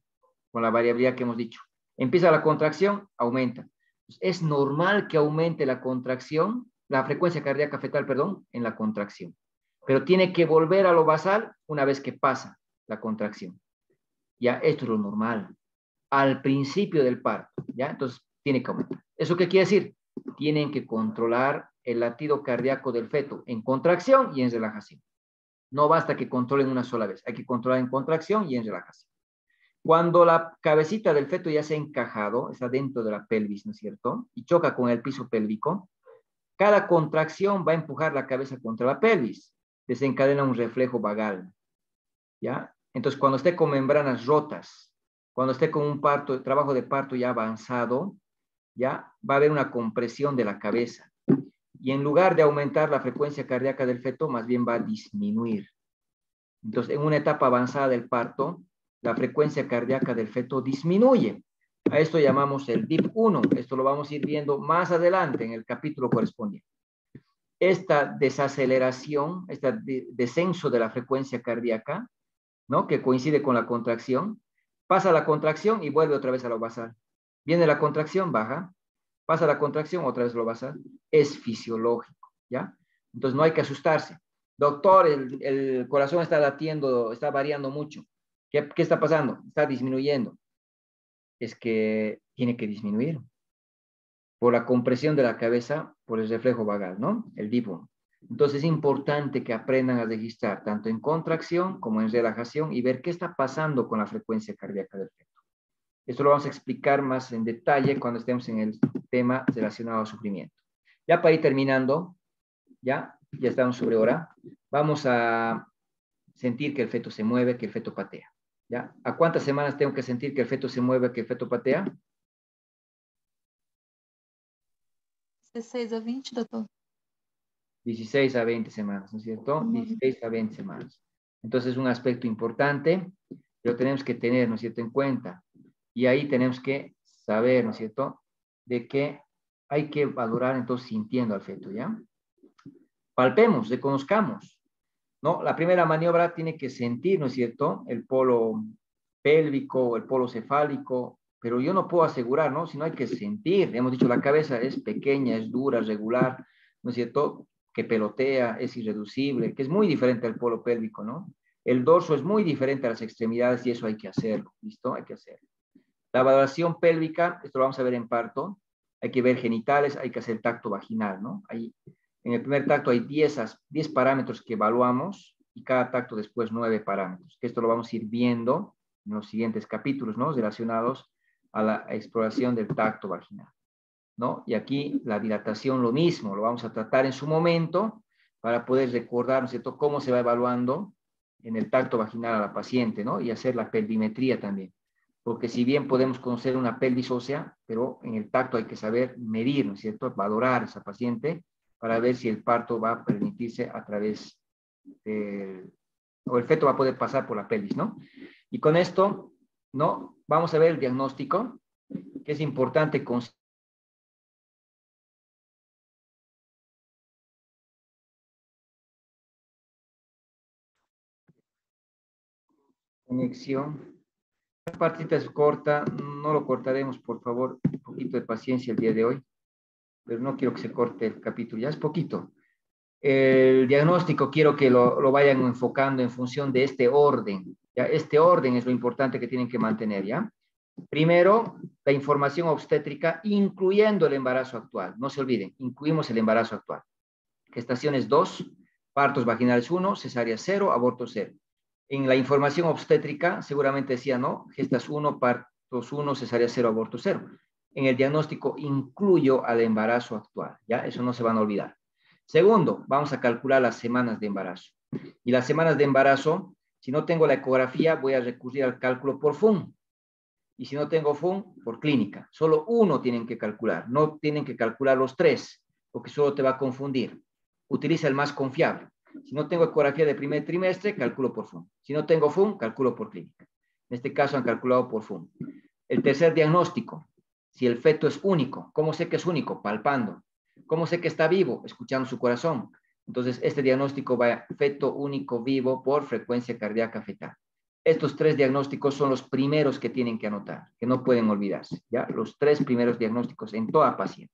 con la variabilidad que hemos dicho. Empieza la contracción, aumenta. Es normal que aumente la contracción, la frecuencia cardíaca fetal, perdón, en la contracción. Pero tiene que volver a lo basal una vez que pasa la contracción. Ya, esto es lo normal. Al principio del parto, ¿ya? Entonces, tiene que aumentar. ¿Eso qué quiere decir? Tienen que controlar el latido cardíaco del feto en contracción y en relajación. No basta que controlen una sola vez, hay que controlar en contracción y en relajación. Cuando la cabecita del feto ya se ha encajado, está dentro de la pelvis, ¿no es cierto? Y choca con el piso pélvico, cada contracción va a empujar la cabeza contra la pelvis, desencadena un reflejo vagal, ¿ya? Entonces, cuando esté con membranas rotas, cuando esté con un parto, trabajo de parto ya avanzado, ya va a haber una compresión de la cabeza. Y en lugar de aumentar la frecuencia cardíaca del feto, más bien va a disminuir. Entonces, en una etapa avanzada del parto, la frecuencia cardíaca del feto disminuye. A esto llamamos el DIP 1. Esto lo vamos a ir viendo más adelante en el capítulo correspondiente. Esta desaceleración, este descenso de la frecuencia cardíaca, ¿no?, que coincide con la contracción, pasa la contracción y vuelve otra vez a lo basal. Viene la contracción, baja, pasa la contracción, otra vez a lo basal. Es fisiológico, ¿ya? Entonces no hay que asustarse. Doctor, el corazón está latiendo, está variando mucho. ¿Qué está pasando? Está disminuyendo. Es que tiene que disminuir por la compresión de la cabeza, por el reflejo vagal, ¿no? El DIP-1. Entonces es importante que aprendan a registrar tanto en contracción como en relajación y ver qué está pasando con la frecuencia cardíaca del feto. Esto lo vamos a explicar más en detalle cuando estemos en el tema relacionado al sufrimiento. Ya para ir terminando, ya estamos sobre hora, vamos a sentir que el feto se mueve, que el feto patea. ¿Ya? ¿A cuántas semanas tengo que sentir que el feto se mueve, que el feto patea? 16 a 20, doctor. 16 a 20 semanas, ¿no es cierto? 16 a 20 semanas. Entonces es un aspecto importante, lo tenemos que tener, ¿no es cierto?, en cuenta. Y ahí tenemos que saber, ¿no es cierto?, de que hay que valorar entonces sintiendo al feto, ¿ya? Palpemos, reconozcamos, ¿no? La primera maniobra tiene que sentir, ¿no es cierto?, el polo pélvico o el polo cefálico, pero yo no puedo asegurar, ¿no? Sino hay que sentir. Hemos dicho, la cabeza es pequeña, es dura, regular, ¿no es cierto?, que pelotea, es irreducible, que es muy diferente al polo pélvico, ¿no? El dorso es muy diferente a las extremidades y eso hay que hacerlo, ¿listo? Hay que hacerlo. La valoración pélvica, esto lo vamos a ver en parto, hay que ver genitales, hay que hacer tacto vaginal, ¿no? Ahí, en el primer tacto hay 10 parámetros que evaluamos y cada tacto después 9 parámetros, que esto lo vamos a ir viendo en los siguientes capítulos, ¿no?, relacionados a la exploración del tacto vaginal, ¿no? Y aquí la dilatación lo mismo, lo vamos a tratar en su momento para poder recordar, ¿no es cierto?, cómo se va evaluando en el tacto vaginal a la paciente, ¿no? Y hacer la pelvimetría también. Porque si bien podemos conocer una pelvis ósea, pero en el tacto hay que saber medir, ¿no es cierto?, valorar a esa paciente para ver si el parto va a permitirse a través del, o el feto va a poder pasar por la pelvis, ¿no? Y con esto, ¿no?, vamos a ver el diagnóstico, que es importante conexión. La partita es corta, no lo cortaremos, por favor, un poquito de paciencia el día de hoy, pero no quiero que se corte el capítulo, ya es poquito. El diagnóstico quiero que lo vayan enfocando en función de este orden, ¿ya? Este orden es lo importante que tienen que mantener, ¿ya? Primero, la información obstétrica, incluyendo el embarazo actual, no se olviden, incluimos el embarazo actual. Gestaciones 2, partos vaginales 1, cesárea 0, aborto 0. En la información obstétrica, seguramente decía, ¿no?, gestas 1, partos 1, cesárea 0, aborto 0. En el diagnóstico incluyo al embarazo actual, ¿ya? Eso no se van a olvidar. Segundo, vamos a calcular las semanas de embarazo. Y las semanas de embarazo, si no tengo la ecografía, voy a recurrir al cálculo por FUN. Y si no tengo FUN, por clínica. Solo uno tienen que calcular, no tienen que calcular los 3, porque solo te va a confundir. Utiliza el más confiable. Si no tengo ecografía de primer trimestre, calculo por FUN. Si no tengo FUN, calculo por clínica. En este caso han calculado por FUN. El tercer diagnóstico, si el feto es único. ¿Cómo sé que es único? Palpando. ¿Cómo sé que está vivo? Escuchando su corazón. Entonces, este diagnóstico va feto único vivo por frecuencia cardíaca fetal. Estos 3 diagnósticos son los primeros que tienen que anotar, que no pueden olvidarse, ¿ya? Los 3 primeros diagnósticos en toda paciente.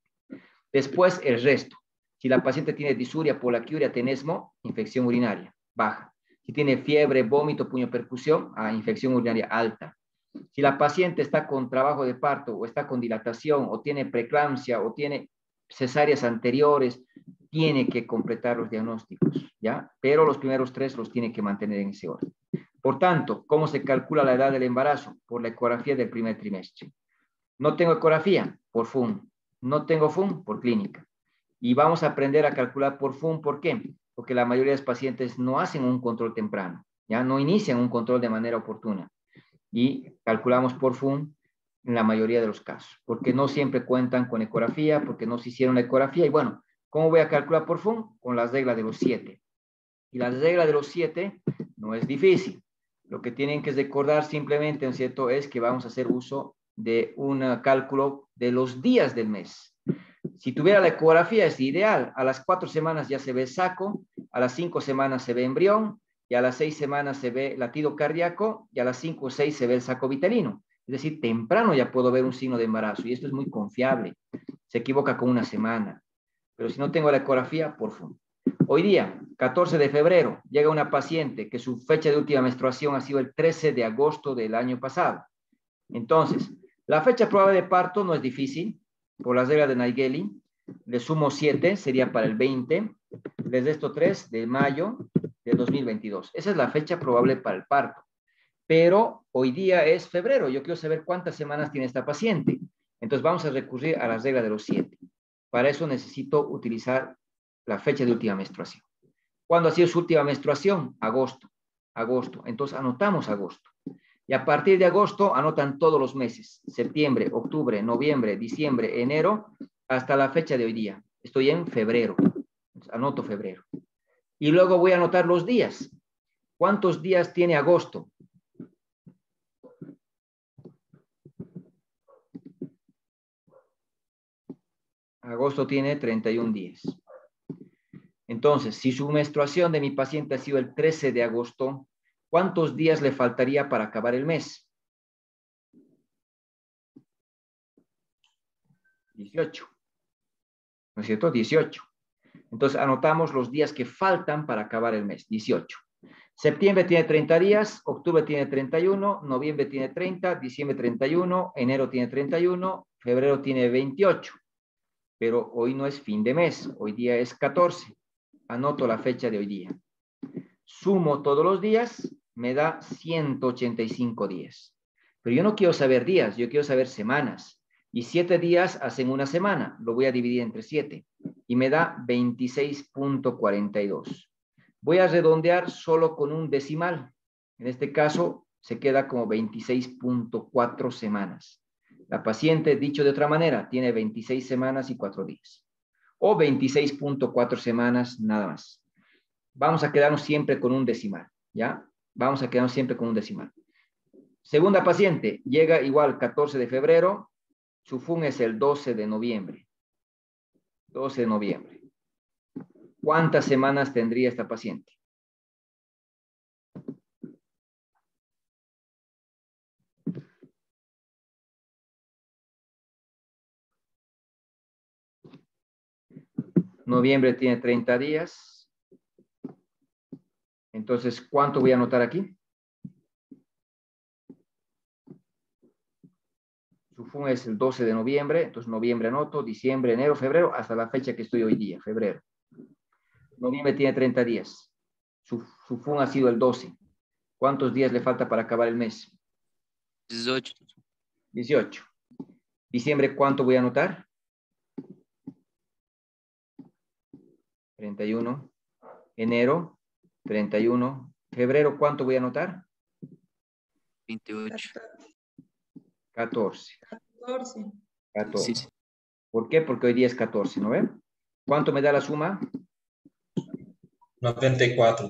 Después, el resto. Si la paciente tiene disuria, polaquiuria, tenesmo, infección urinaria, baja. Si tiene fiebre, vómito, puño-percusión, infección urinaria alta. Si la paciente está con trabajo de parto, o está con dilatación, o tiene preeclampsia, o tiene cesáreas anteriores, tiene que completar los diagnósticos, ¿ya? Pero los primeros 3 los tiene que mantener en ese orden. Por tanto, ¿cómo se calcula la edad del embarazo? Por la ecografía del primer trimestre. No tengo ecografía, por FUN. No tengo FUN, por clínica. Y vamos a aprender a calcular por FUN, ¿por qué? Porque la mayoría de los pacientes no hacen un control temprano, ¿ya? No inician un control de manera oportuna. Y calculamos por FUN en la mayoría de los casos, porque no siempre cuentan con ecografía, porque no se hicieron la ecografía. Y bueno, ¿cómo voy a calcular por FUN? Con las reglas de los 7. Y la regla de los 7 no es difícil. Lo que tienen que recordar simplemente, ¿no es cierto?, es que vamos a hacer uso de un cálculo de los días del mes. Si tuviera la ecografía es ideal. A las 4 semanas ya se ve saco, a las 5 semanas se ve embrión, y a las 6 semanas se ve latido cardíaco, y a las 5 o 6 se ve el saco vitelino. Es decir, temprano ya puedo ver un signo de embarazo, y esto es muy confiable. Se equivoca con una semana. Pero si no tengo la ecografía, por favor. Hoy día, 14 de febrero, llega una paciente que su fecha de última menstruación ha sido el 13 de agosto del año pasado. Entonces, la fecha probable de parto no es difícil, por las reglas de Naegeli. Le sumo 7, sería para el 20. Les resto 3 de mayo de 2022. Esa es la fecha probable para el parto. pero hoy día es febrero. Yo quiero saber cuántas semanas tiene esta paciente. Entonces vamos a recurrir a la regla de los 7. Para eso necesito utilizar la fecha de última menstruación. ¿Cuándo ha sido su última menstruación? Agosto. Agosto. Entonces anotamos agosto. Y a partir de agosto anotan todos los meses. Septiembre, octubre, noviembre, diciembre, enero, hasta la fecha de hoy día. Estoy en febrero. Entonces, anoto febrero. Y luego voy a anotar los días. ¿Cuántos días tiene agosto? Agosto tiene 31 días. Entonces, si su menstruación de mi paciente ha sido el 13 de agosto, ¿cuántos días le faltaría para acabar el mes? 18. ¿No es cierto? 18. Entonces, anotamos los días que faltan para acabar el mes. 18. Septiembre tiene 30 días, octubre tiene 31, noviembre tiene 30, diciembre 31, enero tiene 31, febrero tiene 28. Pero hoy no es fin de mes, hoy día es 14. Anoto la fecha de hoy día. Sumo todos los días, me da 185 días. Pero yo no quiero saber días, yo quiero saber semanas. Y 7 días hacen una semana, lo voy a dividir entre 7. Y me da 26.42. Voy a redondear solo con un decimal. En este caso, se queda como 26.4 semanas. La paciente, dicho de otra manera, tiene 26 semanas y 4 días. O 26.4 semanas, nada más. Vamos a quedarnos siempre con un decimal, ¿ya? Vamos a quedarnos siempre con un decimal. Segunda paciente, llega igual 14 de febrero, su FUN es el 12 de noviembre. 12 de noviembre. ¿Cuántas semanas tendría esta paciente? Noviembre tiene 30 días. Entonces, ¿cuánto voy a anotar aquí? Su FUN es el 12 de noviembre. Entonces, noviembre anoto, diciembre, enero, febrero, hasta la fecha que estoy hoy día, febrero. Noviembre tiene 30 días. Su FUN ha sido el 12. ¿Cuántos días le falta para acabar el mes? 18. 18. Diciembre, ¿cuánto voy a anotar? 31. Enero, 31. Febrero, ¿cuánto voy a anotar? 28. 14. 14. Sí, sí. ¿Por qué? Porque hoy día es 14, ¿no ven? ¿Cuánto me da la suma? 94.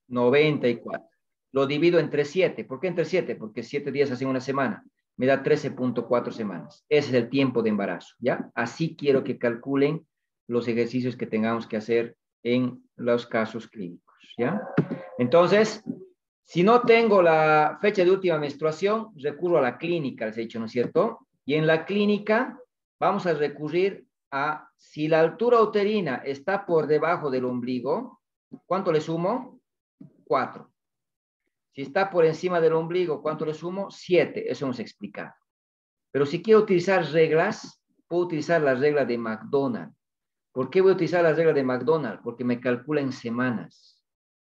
94. Lo divido entre 7. ¿Por qué entre 7? Porque 7 días hacen una semana. Me da 13.4 semanas. Ese es el tiempo de embarazo, ¿ya? Así quiero que calculen los ejercicios que tengamos que hacer en los casos clínicos, ¿ya? Entonces, si no tengo la fecha de última menstruación, recurro a la clínica, les he dicho, ¿no es cierto? Y en la clínica vamos a recurrir a, si la altura uterina está por debajo del ombligo, ¿cuánto le sumo? 4. Si está por encima del ombligo, ¿cuánto le sumo? 7. Eso hemos explicado. Pero si quiero utilizar reglas, puedo utilizar la regla de McDonald. ¿Por qué voy a utilizar la regla de McDonald? Porque me calcula en semanas.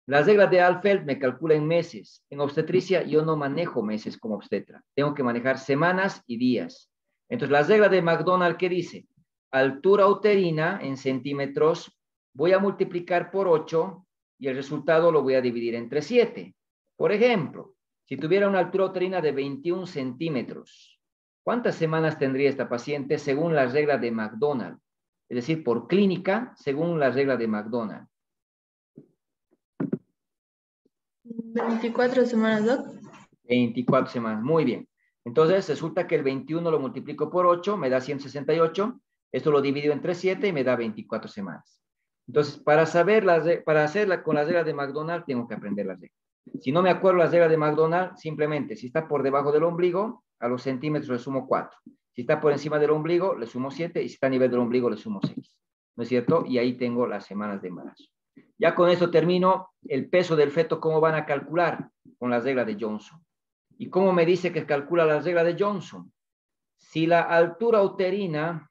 Las reglas de Alfeld me calcula en meses. En obstetricia yo no manejo meses como obstetra. Tengo que manejar semanas y días. Entonces, la regla de McDonald, ¿qué dice? Altura uterina en centímetros, voy a multiplicar por 8 y el resultado lo voy a dividir entre 7. Por ejemplo, si tuviera una altura uterina de 21 centímetros, ¿cuántas semanas tendría esta paciente según la regla de McDonald? Es decir, por clínica, según la regla de McDonald. 24 semanas, Doc. 24 semanas, muy bien. Entonces, resulta que el 21 lo multiplico por 8, me da 168. Esto lo divido entre 7 y me da 24 semanas. Entonces, para hacerla con la regla de McDonald, tengo que aprender las reglas. Si no me acuerdo las reglas de McDonald, simplemente, si está por debajo del ombligo, a los centímetros le sumo 4. Si está por encima del ombligo, le sumo 7. Y si está a nivel del ombligo, le sumo 6. ¿No es cierto? Y ahí tengo las semanas de embarazo. Ya con eso termino. El peso del feto, ¿cómo van a calcular? Con la regla de Johnson. ¿Y cómo me dice que calcula la regla de Johnson? Si la altura uterina,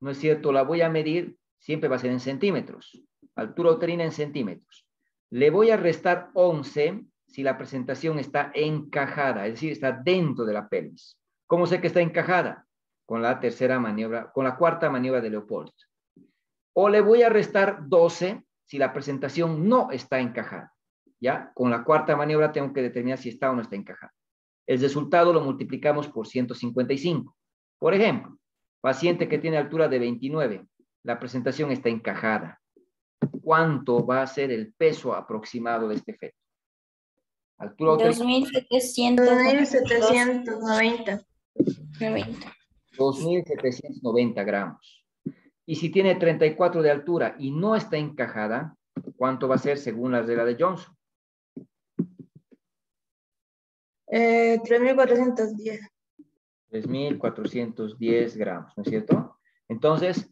¿no es cierto?, la voy a medir, siempre va a ser en centímetros. Altura uterina en centímetros. Le voy a restar 11 si la presentación está encajada, es decir, está dentro de la pelvis. ¿Cómo sé que está encajada? Con la tercera maniobra, con la cuarta maniobra de Leopold. O le voy a restar 12 si la presentación no está encajada. ¿Ya? Con la cuarta maniobra tengo que determinar si está o no está encajada. El resultado lo multiplicamos por 155. Por ejemplo, paciente que tiene altura de 29, la presentación está encajada. ¿Cuánto va a ser el peso aproximado de este feto? Altura 2.790. 2.790 gramos. Y si tiene 34 de altura y no está encajada, ¿cuánto va a ser según la regla de Johnson? 3.410. 3.410 gramos, ¿no es cierto? Entonces,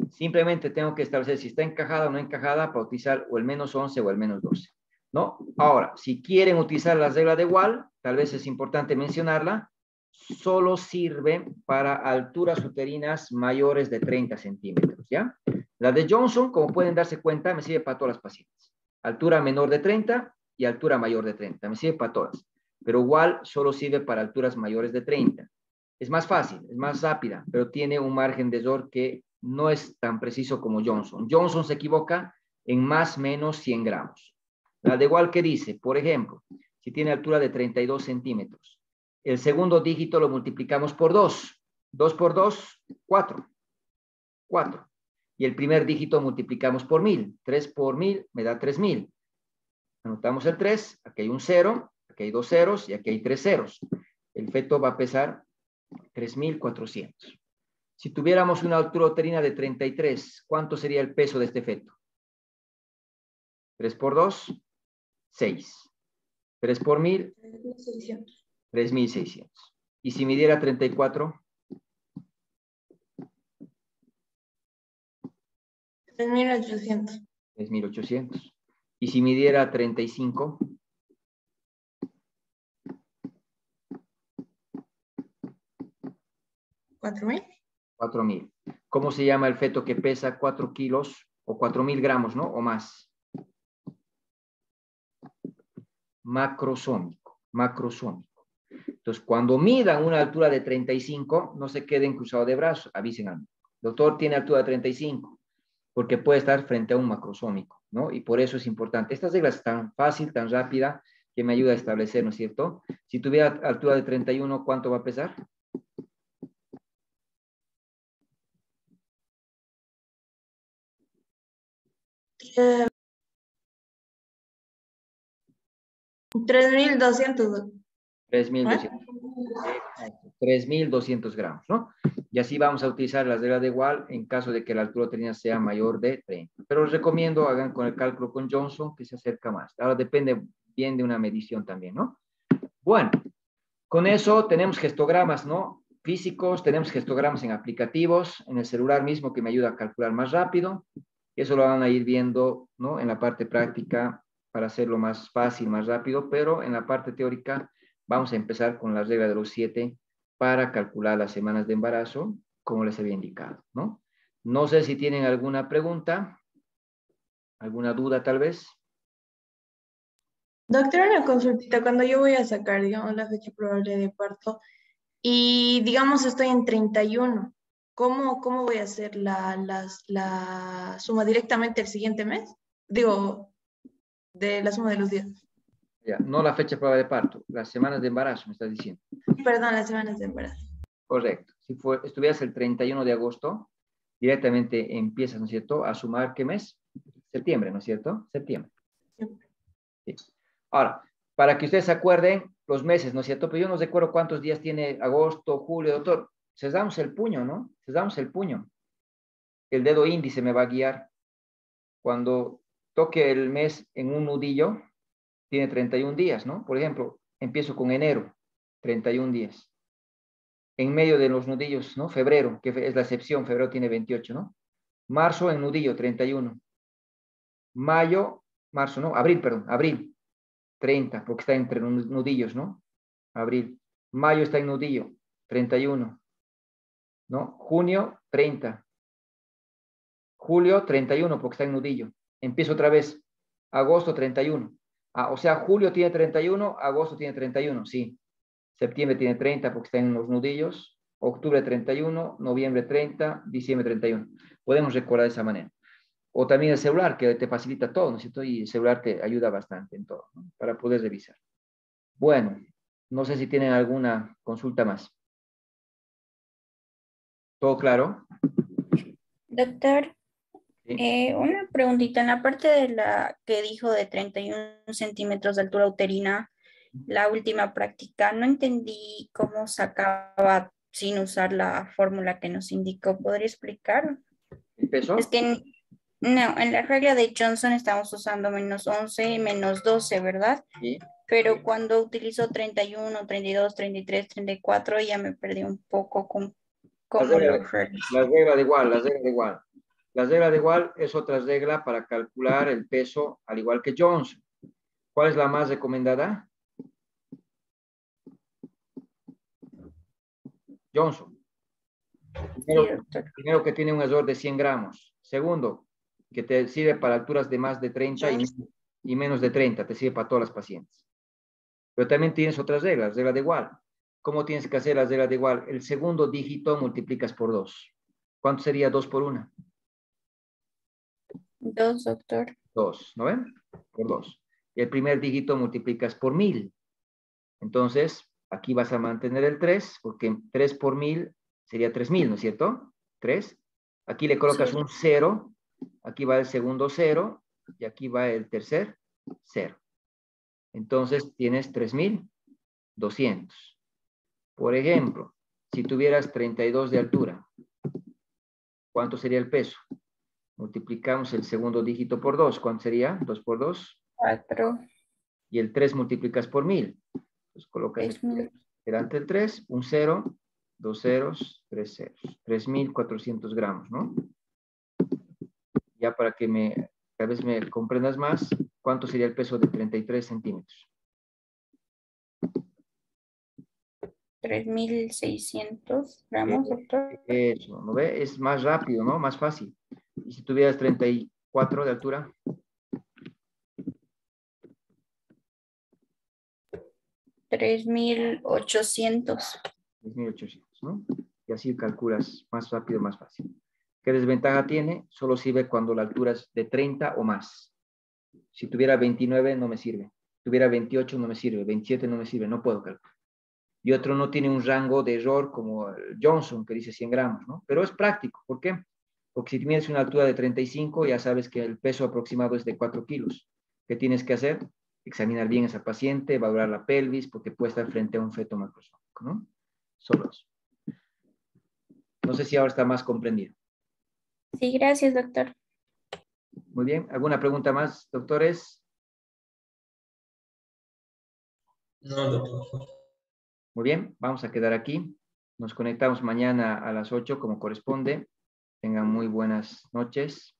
simplemente tengo que establecer si está encajada o no encajada para utilizar o el menos 11 o el menos 12, ¿no? Ahora, si quieren utilizar la regla de Wall, tal vez es importante mencionarla, solo sirve para alturas uterinas mayores de 30 centímetros, ¿ya? La de Johnson, como pueden darse cuenta, me sirve para todas las pacientes. Altura menor de 30 y altura mayor de 30, me sirve para todas. Pero Wall solo sirve para alturas mayores de 30. Es más fácil, es más rápida, pero tiene un margen de error que no es tan preciso como Johnson. Johnson se equivoca en más o menos 100 gramos. La de Wall, ¿qué dice? Por ejemplo, si tiene altura de 32 centímetros, el segundo dígito lo multiplicamos por 2. 2 por 2, 4. 4. Y el primer dígito multiplicamos por 1000. 3 por 1000 me da 3000. Anotamos el 3, aquí hay un 0, aquí hay 2 ceros y aquí hay 3 ceros. El feto va a pesar 3.400. Si tuviéramos una altura uterina de 33, ¿cuánto sería el peso de este feto? 3 por 2, 6. 3 por 1000, 3.600. Y si midiera 34, 3.800. 3.800. Y si midiera 35, 4.000. 4.000. ¿Cómo se llama el feto que pesa 4 kilos o 4.000 gramos, ¿no? O más? Macrosómico. Macrosómico. Entonces, cuando midan una altura de 35, no se queden cruzados de brazos, avisen al médico. Doctor, tiene altura de 35, porque puede estar frente a un macrosómico, ¿no? Y por eso es importante. Estas reglas es tan fácil, tan rápida, que me ayuda a establecer, ¿no es cierto? Si tuviera altura de 31, ¿cuánto va a pesar? 3.200. 3.200. 3.200 gramos, ¿no? Y así vamos a utilizar las reglas de Wall en caso de que la altura uterina sea mayor de 30. Pero les recomiendo hagan con el cálculo con Johnson, que se acerca más. Ahora depende bien de una medición también, ¿no? Bueno, con eso tenemos gestogramas, ¿no? Físicos, tenemos gestogramas en aplicativos, en el celular mismo que me ayuda a calcular más rápido. Eso lo van a ir viendo, ¿no? En la parte práctica para hacerlo más fácil, más rápido, pero en la parte teórica vamos a empezar con la regla de los 7 para calcular las semanas de embarazo, como les había indicado, ¿no? No sé si tienen alguna pregunta, alguna duda tal vez. Doctora, una consultita. Cuando yo voy a sacar, digamos, la fecha probable de parto y, digamos, estoy en 31, ¿cómo voy a hacer la suma directamente el siguiente mes? Digo, de la suma de los días. Ya, no la fecha probable de parto, las semanas de embarazo, me estás diciendo. Perdón, las semanas de embarazo. Correcto. Si estuvieras el 31 de agosto, directamente empiezas, ¿no es cierto?, a sumar, ¿qué mes? Septiembre, ¿no es cierto? Septiembre. Sí. Ahora, para que ustedes se acuerden los meses, ¿no es cierto? Pero yo no recuerdo cuántos días tiene agosto, julio, doctor. Cesamos el puño, ¿no? Cesamos el puño. El dedo índice me va a guiar. Cuando toque el mes en un nudillo, tiene 31 días, ¿no? Por ejemplo, empiezo con enero, 31 días. En medio de los nudillos, ¿no? Febrero, que es la excepción, febrero tiene 28, ¿no? Marzo en nudillo, 31. Mayo, marzo, no, abril, perdón, abril, 30, porque está entre nudillos, ¿no? Abril. Mayo está en nudillo, 31, ¿no? Junio, 30. Julio, 31, porque está en nudillo. Empiezo otra vez. Agosto, 31. Ah, o sea, julio tiene 31, agosto tiene 31, sí. Septiembre tiene 30 porque está en los nudillos. Octubre 31, noviembre 30, diciembre 31. Podemos recordar de esa manera. O también el celular, que te facilita todo, ¿no es cierto? Y el celular te ayuda bastante en todo, ¿no? Para poder revisar. Bueno, no sé si tienen alguna consulta más. ¿Todo claro? Doctor, Sí. una preguntita. En la parte de la que dijo de 31 centímetros de altura uterina, la última práctica, no entendí cómo sacaba sin usar la fórmula que nos indicó. ¿Podría explicar? ¿El peso? Es que no, en la regla de Johnson estamos usando -11 y -12, ¿verdad? Sí. Pero cuando utilizo 31, 32, 33, 34, ya me perdí un poco con cómo lo realizo. Las reglas de igual, las reglas de igual. Las reglas de igual es otra regla para calcular el peso, al igual que Johnson. ¿Cuál es la más recomendada? Johnson. Sí, doctor. Primero que tiene un error de 100 gramos. Segundo, que te sirve para alturas de más de 30 y menos de 30. Te sirve para todas las pacientes. Pero también tienes otras reglas, regla de igual. ¿Cómo tienes que hacer las reglas de igual? El segundo dígito multiplicas por 2. ¿Cuánto sería 2 por 1? 2, doctor. 2, ¿no ven? Por 2. Y el primer dígito multiplicas por 1000. Entonces, aquí vas a mantener el 3, porque 3 por 1000 sería 3000, ¿no es cierto? 3. Aquí le colocas Sí. un 0, aquí va el segundo 0, y aquí va el tercer 0. Entonces, tienes 3200. Por ejemplo, si tuvieras 32 de altura, ¿cuánto sería el peso? Multiplicamos el segundo dígito por 2. ¿Cuánto sería? 2 por 2. 4, Y el 3 multiplicas por 1000. Entonces colocas es mi- delante del 3, un 0, 2 ceros, 3 ceros. 3400 gramos, ¿no? Ya para que tal vez me comprendas más, ¿cuánto sería el peso de 33 centímetros? 3600 gramos, doctor. Eso, ¿no ve? Es más rápido, ¿no? Más fácil. Y si tuvieras 34 de altura, 3800. 1800, ¿no? Y así calculas más rápido, más fácil. ¿Qué desventaja tiene? Solo sirve cuando la altura es de 30 o más. Si tuviera 29 no me sirve. Si tuviera 28 no me sirve. 27 no me sirve. No puedo calcular. Y otro no tiene un rango de error como el Johnson, que dice 100 gramos, ¿no? Pero es práctico. ¿Por qué? Porque si tienes una altura de 35, ya sabes que el peso aproximado es de 4 kilos. ¿Qué tienes que hacer? Examinar bien a esa paciente, valorar la pelvis, porque puede estar frente a un feto macroscópico, ¿no? Solo eso. No sé si ahora está más comprendido. Sí, gracias, doctor. Muy bien. ¿Alguna pregunta más, doctores? No, doctor. Muy bien. Vamos a quedar aquí. Nos conectamos mañana a las 8 como corresponde. Tengan muy buenas noches.